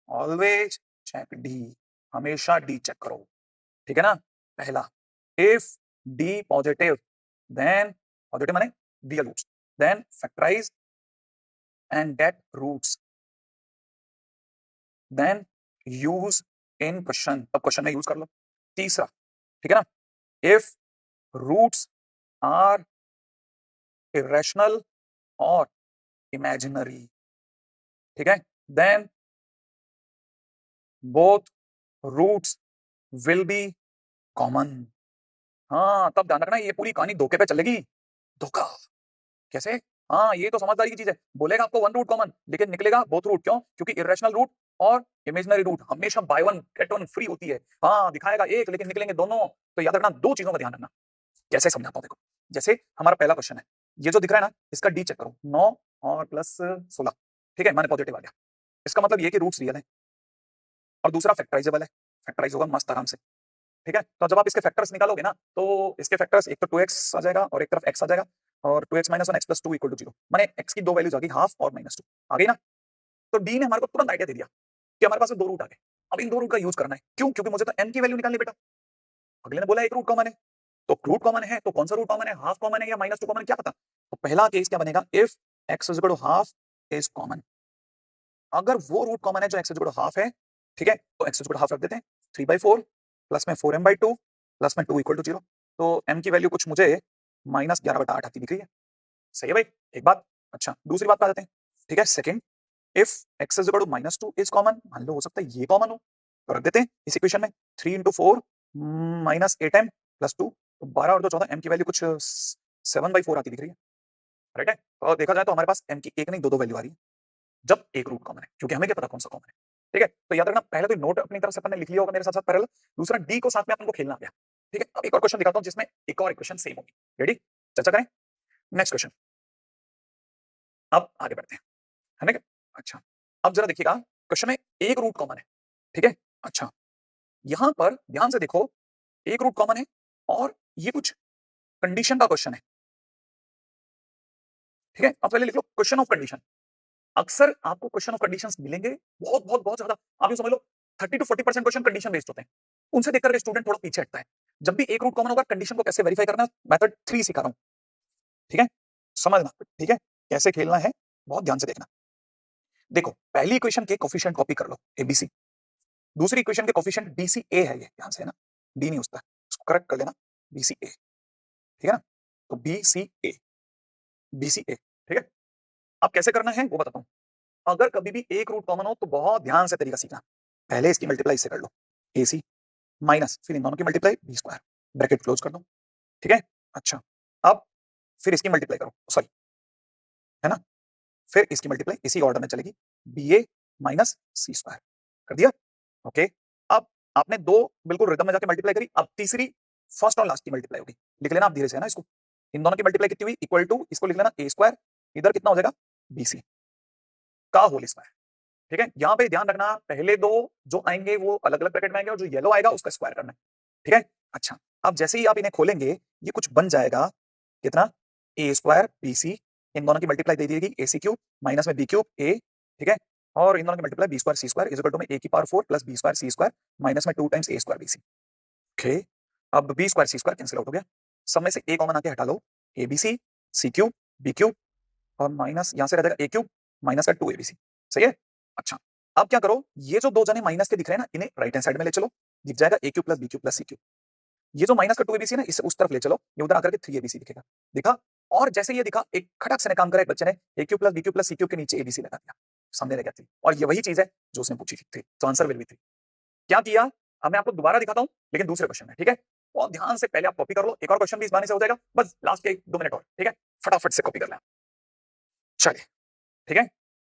always check D, हमेशा डी चेक करो, ठीक है ना। पहला, if D positive then, positive माने real roots, then factorise and get roots, then use in question, तब क्वेश्चन में यूज कर लो। तीसरा, ठीक है ना, इफ रूट्स आर इरेशनल और इमेजिनरी, ठीक है, then both roots will be common. हाँ, तब ध्यान रखना, ये पूरी कहानी धोखे पे चलेगी। धोखा कैसे, हाँ ये तो समझदारी की चीज है, बोलेगा आपको 1 रूट कॉमन लेकिन निकलेगा बोथ रूट, क्यों, क्योंकि इरेशनल रूट और इमेजिनरी रूट हमेशा बाय 1 गेट 1 फ्री होती है। हाँ, दिखाएगा एक लेकिन निकलेंगे दोनों, तो याद रखना 2 चीजों का ध्यान रखना। कैसे समझाता हूं, देखो, जैसे हमारा पहला क्वेश्चन है, ये जो दिख रहा है ना, इसका डी चेक करो, 9 और प्लस 16, ठीक है, माने पॉजिटिव आ गया, इसका मतलब ये कि रूट्स रियल है, और दूसरा फैक्टराइजेबल है, फैक्टराइज होगा मस्त आराम से, ठीक है। तो जब आप इसके फैक्टर्स निकालोगे ना, तो इसके फैक्टर्स एक तो 2x आ जाएगा और एक तरफ x आ जाएगा, और 2x - 1 x + 2 = 0, माने x की 2 वैल्यूज आ गई, हाफ और -2 आ गई ना। तो d ने हमारे को तुरंत आइडिया दे दिया कि हमारे पास 2 रूट आ गए, अब इन 2 रूट का यूज करना है, क्यों, क्योंकि मुझे तो m की वैल्यू निकालनी बेटा, अगले ने बोला एक रूट कॉमन है, तो रूट कॉमन है तो कौन सा रूट कॉमन है, हाफ कॉमन है या -2 कॉमन है, क्या पता। तो पहला केस क्या बनेगा, if x = half is common. अगर वो रूट कॉमन है जो x इक्वल टू हाफ है, ठीक है, तो x इक्वल टू हाफ रख देते हैं, 3/4 प्लस में 4m/2 प्लस में 2 इक्वल टू 0। तो m की वैल्यू कुछ मुझे -11/8 आती दिख रही है। सही है भाई, एक बात। अच्छा, दूसरी बात पे आ जाते हैं, ठीक है। Second, if x is equal to -2 is common, मान लो हो सकता है ये कॉमन हो, तो रख देते हैं इस इक्वेशन में 3 इंटू 4 -8m प्लस 2, तो 12 और 2 14, m की वैल्यू कुछ 7/4 आती दिख रही है, राइट है। और देखा जाए तो हमारे पास m की एक नहीं दो वैल्यू आ रही है जब एक रूट कॉमन है, क्योंकि हमें क्या पता कौन सा कॉमन है, ठीक है। तो याद रखना, पहले तो नोट अपनी तरफ से अपन ने लिख लिया होगा मेरे साथ साथ पैरेलल। दूसरा, डी को साथ में अपन को खेलना आ गया, ठीक है। अब एक और क्वेश्चन दिखाता हूं जिसमें एक और इक्वेशन सेम होगी। रेडी, चर्चा करें। नेक्स्ट क्वेश्चन, अब आगे बढ़ते हैं, है ना। अच्छा, अब जरा देखिएगा, क्वेश्चन में एक रूट कॉमन है, ठीक है। अच्छा, यहां पर ध्यान से देखो, एक रूट कॉमन है और ये कुछ कंडीशन का क्वेश्चन है, ठीक है। अब पहले लिख लो क्वेश्चन ऑफ कंडीशन। अक्सर आपको क्वेश्चन ऑफ कंडीशंस मिलेंगे, बहुत बहुत बहुत ज्यादा। आप ये समझ लो 30 to 40% क्वेश्चन कंडीशन बेस्ड होते हैं, उनसे देखकर स्टूडेंट थोड़ा पीछे हटता है। जब भी एक रूट कॉमन होगा, कंडीशन को कैसे वेरीफाई करना, मेथड 3 सिखा रहा हूं, ठीक है। समझना, ठीक है, कैसे खेलना है, बहुत ध्यान से देखना। देखो, पहली इक्वेशन के कोफिशिएंट कॉपी कर लो, एबीसी। दूसरी इक्वेशन के कोफिशिएंट बीसीए है, ये ध्यान से है ना, डी नहीं उसका, इसको करेक्ट कर लेना, बीसीए, ठीक है ना। तो बीसीए, बीसीए, ठीक है। अब कैसे करना है वो बताता हूं। अगर कभी भी एक रूट कॉमन हो तो बहुत ध्यान से तरीका सीखना। पहले इसकी मल्टीप्लाई इससे कर लो, AC माइनस, फिर इन दोनों की multiply b square, bracket close कर दो, ठीक है। अच्छा, अब फिर इसकी मल्टीप्लाई करो, सॉरी, है ना, फिर इसकी मल्टीप्लाई इसी ऑर्डर में चलेगी, BA माइनस सी स्क्वायर, कर दिया, ओके। अब आपने दो बिल्कुल रिदम में जाके मल्टीप्लाई करी, अब तीसरी फर्स्ट और लास्ट की मल्टीप्लाई होगी। लिख लेना आप धीरे से, है ना इसको। इन दोनों की मल्टीप्लाई कितनी हुई, इक्वल टू, इसको लिख लेना ए स्क्वायर, इधर कितना हो जाएगा, BC का होल स्क्वायर, ठीक है। यहां पे ध्यान रखना, पहले दो जो आएंगे वो अलग अलग ब्रैकेट में आएंगे और जो येलो आएगा उसका स्क्वायर करना है, ठीक है। अच्छा, अब जैसे ही आप इन्हें खोलेंगे, ये कुछ बन जाएगा, कितना, ए स्क्वायर BC, इन दोनों की मल्टीप्लाई दे दीजिएगी AC क्यूब माइनस में B क्यूब A, ठीक है। और इन दोनों की multiply B square C square is equal to में A की power 4 plus B square C square minus में 2 times A square BC, okay. अब B square C square cancel out हो गया, सब में से A कॉमन आके हटा लो, ABC C cube B cube और माइनस यहां से रह जाएगा A क्यूब माइनस का 2ABC, सही है। अच्छा, अब क्या करो, ये जो दो जने माइनस के दिख रहे हैं ना, इन्हें राइट हैंड साइड में ले चलो, दिख जाएगा A cube plus B cube plus C cube. ये जो माइनस का 2ABC है ना, इसे उस तरफ ले चलो, ये उधर आकर के 3ABC दिखेगा, दिखा। और जैसे ये दिखा, एक खटक से ने काम करा, एक बच्चे ने A cube plus B cube plus C cube के नीचे ABC लगा दिया, सामने रह गया थी। और ये वही चीज है जो उसने पूछी थी, तो आंसर विल बी 3। क्या किया, अब मैं आपको दोबारा दिखाता हूं, लेकिन दूसरे क्वेश्चन में, ठीक है। और ध्यान से पहले आप कॉपी कर लो, एक और क्वेश्चन भी इस बहाने से हो जाएगा, बस लास्ट के 2 मिनट और, ठीक है। फटाफट से कॉपी कर लें, चलिए, ठीक है,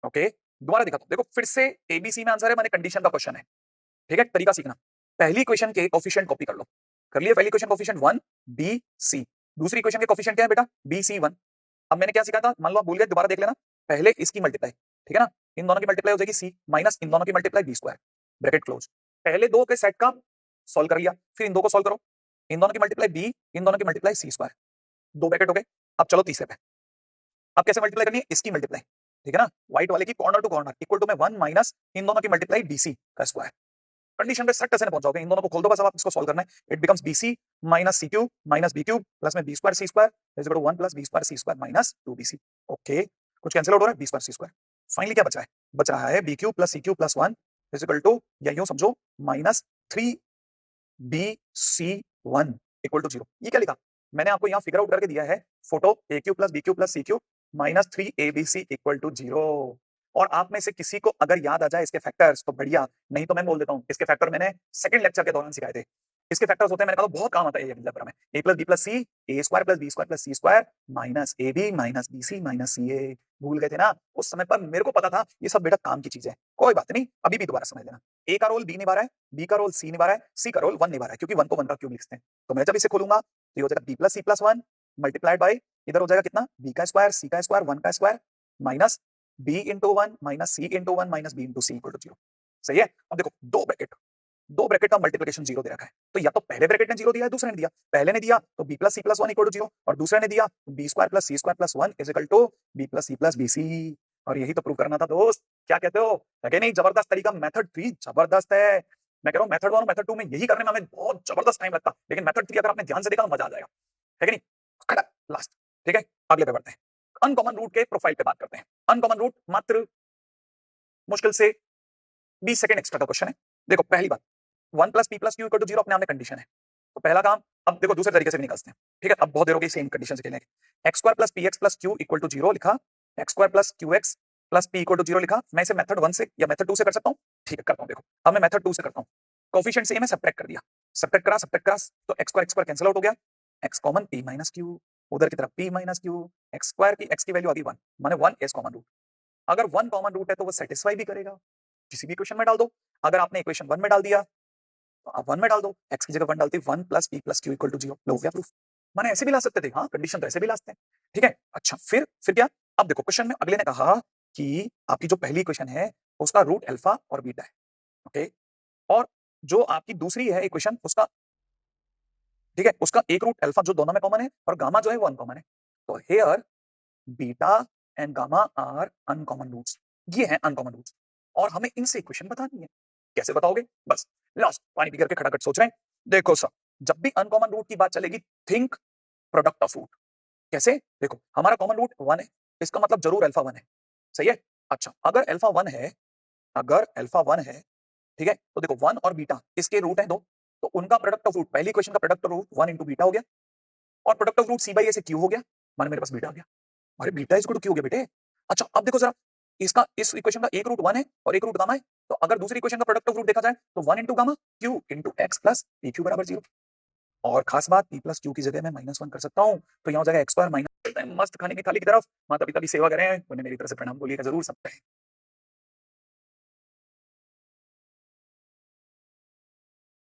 ओके। दोबारा दिखाता हूं, देखो फिर से ABC में आंसर है, माने कंडीशन का क्वेश्चन है, ठीक है। तरीका सीखना, पहली इक्वेशन के कोफिशिएंट कॉपी कर लो, कर लिया। पहली इक्वेशन कोफिशिएंट 1 BC, दूसरी इक्वेशन के कोफिशिएंट क्या है बेटा, BC1। अब मैंने क्या सीखा था, मान लो आप भूल गए, दोबारा देख लेना। पहले इसकी मल्टीप्लाई, ठीक है ना, इन दोनों की मल्टीप्लाई हो जाएगी C माइनस इन दोनों की multiply B square, bracket close. पहले दो के सेट का सॉल्व कर लिया, फिर इन दो को सॉल्व करो, इन दोनों की मल्टीप्लाई B, इन दोनों की मल्टीप्लाई C स्क्वायर, दो ब्रैकेट हो गए। अब चलो तीसरे पे, अब कैसे मल्टीप्लाई करनी है, इसकी मल्टीप्लाई, ठीक है ना, व्हाइट वाले की corner to corner equal to में 1 माइनस इन दोनों की मल्टीप्लाई BC का स्क्वायर। कंडीशन पे सट से पहुंच जाओगे, इन दोनों को खोल दो बस, अब आप इसको सॉल्व करना है। It becomes BC minus C cube minus B cube plus में B square C square is equal to 1 plus B square C square minus 2BC, okay. कुछ कैंसिल आउट हो रहा है, B square C square. Finally क्या बच रहा है, बच रहा है B cube plus C cube plus 1 is equal to, या यूं समझो, माइनस 3BC1 इक्वल टू 0। ये क्या लिखा, मैंने आपको यहाँ फिगर आउट करके दिया है, फोटो A cube plus B cube plus C cube minus 3ABC equal to 0। और आप में से किसी को अगर याद आ जाए इसके फैक्टर्स तो बढ़िया, नहीं तो मैं बोल देता हूं, इसके फैक्टर मैंने सेकंड लेक्चर के दौरान सिखाए थे। इसके फैक्टर्स होते हैं, मैंने कहा बहुत काम आता है ये अलजेब्रा में, A plus B plus C, A square plus B square plus C square minus AB minus BC minus CA। भूल गए थे ना उस समय पर, मेरे को पता था ये सब बेटा काम की चीज है, कोई बात नहीं, अभी भी दोबारा समझ लेना। A का रोल B निभा रहा है, B का रोल C निभा रहा है, C का रोल 1 निभा रहा है, क्योंकि 1 को 1 का क्यूब लिखते हैं। तो मैं जब इसे खोलूंगा तो ये हो जाएगा B plus C plus 1 multiplied by, इधर हो जाएगा कितना, B का स्क्वायर C का स्क्वायर 1 का square minus B into 1 minus C into 1 minus B into C equal to 0। सही है। अब देखो दो ब्रैकेट का मल्टीप्लिकेशन 0 दे रखा है, तो या तो पहले ब्रैकेट ने 0 दिया है, दूसरे ने दिया, पहले ने दिया तो B plus C plus 1 equal to 0 और दूसरे ने दिया B square plus C square plus 1 is equal to B plus C plus BC। और यही तो प्रूव करना था दोस्त, क्या कहते हो, है कि नहीं। जबरदस्त तरीका, मेथड 3 जबरदस्त है। मैं कह रहा हूं मेथड 1 और मेथड 2 में यही करने में हमें बहुत जबरदस्त टाइम लगता, लेकिन मेथड 3 अगर आपने ध्यान से देखा तो मजा आ जाएगा, है कि नहीं। खड़ा लास्ट, ठीक है, अगले पे बढ़ते हैं। अनकॉमन रूट के प्रोफाइल पे बात करते हैं। अनकॉमन रूट मात्र मुश्किल से 20 सेकंड एक्स्ट्रा का क्वेश्चन है। देखो पहली बात, 1 plus P plus Q equal to 0 अपने आप में कंडीशन है। तो पहला काम, अब देखो दूसरे तरीके से भी निकालते हैं, ठीक है। अब बहुत देर हो गई सेम कंडीशन से खेलेंगे। X square plus P X plus Q equal to 0 लिखा, X square plus Q X plus P equal to 0 लिखा। मैं इसे मेथड 1 से या मेथड 2 से कर सकता हूं, ठीक है करता हूं। देखो अब मैं मेथड 2 से करता हूं। कोफिशिएंट से मैं सब्ट्रैक्ट कर दिया, सब्ट्रैक्ट करा तो एक्स स्क्वायर कैंसिल आउट हो गया। X common P minus Q, उधर की तरफ P minus Q, x square की एक्स की वैल्यू आ गई 1, माने 1 इज कॉमन रूट। अगर 1 कॉमन रूट है तो वो सेटिस्फाई भी करेगा, किसी भी इक्वेशन में डाल दो। अगर आपने इक्वेशन 1 में डाल दिया तो आप 1 में डाल दो, x की जगह 1 डालते 1 plus p plus q equal to 0, हो गया प्रूफ। माने ऐसे भी ला सकते थे, हाँ कंडीशन तो ऐसे भी ला सकते हैं, ठीक है। अच्छा फिर क्या, अब देखो क्वेश्चन में अगले ने कहा कि आपकी जो पहली इक्वेशन है उसका रूट अल्फा और बीटा है, ओके। और जो आपकी दूसरी है इक्वेशन उसका, ठीक है, उसका एक रूट अल्फा जो दोनों में कॉमन है और गामा जो है वो अनकॉमन है। तो here beta and gamma are uncommon roots, ये हैं अनकॉमन रूट्स और हमें इनसे इक्वेशन बतानी है। कैसे बताओगे, बस लास्ट पानी पी करके खड़ाखट सोच रहे हैं। देखो सब, जब भी अनकॉमन रूट की बात चलेगी थिंक प्रोडक्ट ऑफ रूट। कैसे, देखो हमारा कॉमन रूट 1 है, इसका मतलब जरूर अल्फा 1 है, सही है। अच्छा अगर अल्फा 1 है, अगर अल्फा 1 है, ठीक है, तो देखो 1 और बीटा इसके रूट हैं 2, तो उनका प्रोडक्ट ऑफ रूट, पहली इक्वेशन का product of root 1 into beta हो गया और product of root c by a से क्यू हो गया, माने मेरे पास बीटा आ गया। अरे beta is equal to Q हो गया बेटे। अच्छा अब देखो जरा, इसका इस इक्वेशन का एक रूट 1 है और एक रूट गामा है, तो अगर दूसरी इक्वेशन का प्रोडक्ट ऑफ रूट देखा जाए तो 1 into gamma Q into x plus P Q बराबर 0। और खास बात, पी प्लस क्यू की जगह मैं -1 कर सकता हूँ, तो यहाँ हो जाएगा एक्स स्क्वायर माइनस, मस्त खाने की थाली की तरफ। माता पिता की सेवा करें, उन्हें मेरी तरफ से प्रणाम बोलिएगा जरूर, सब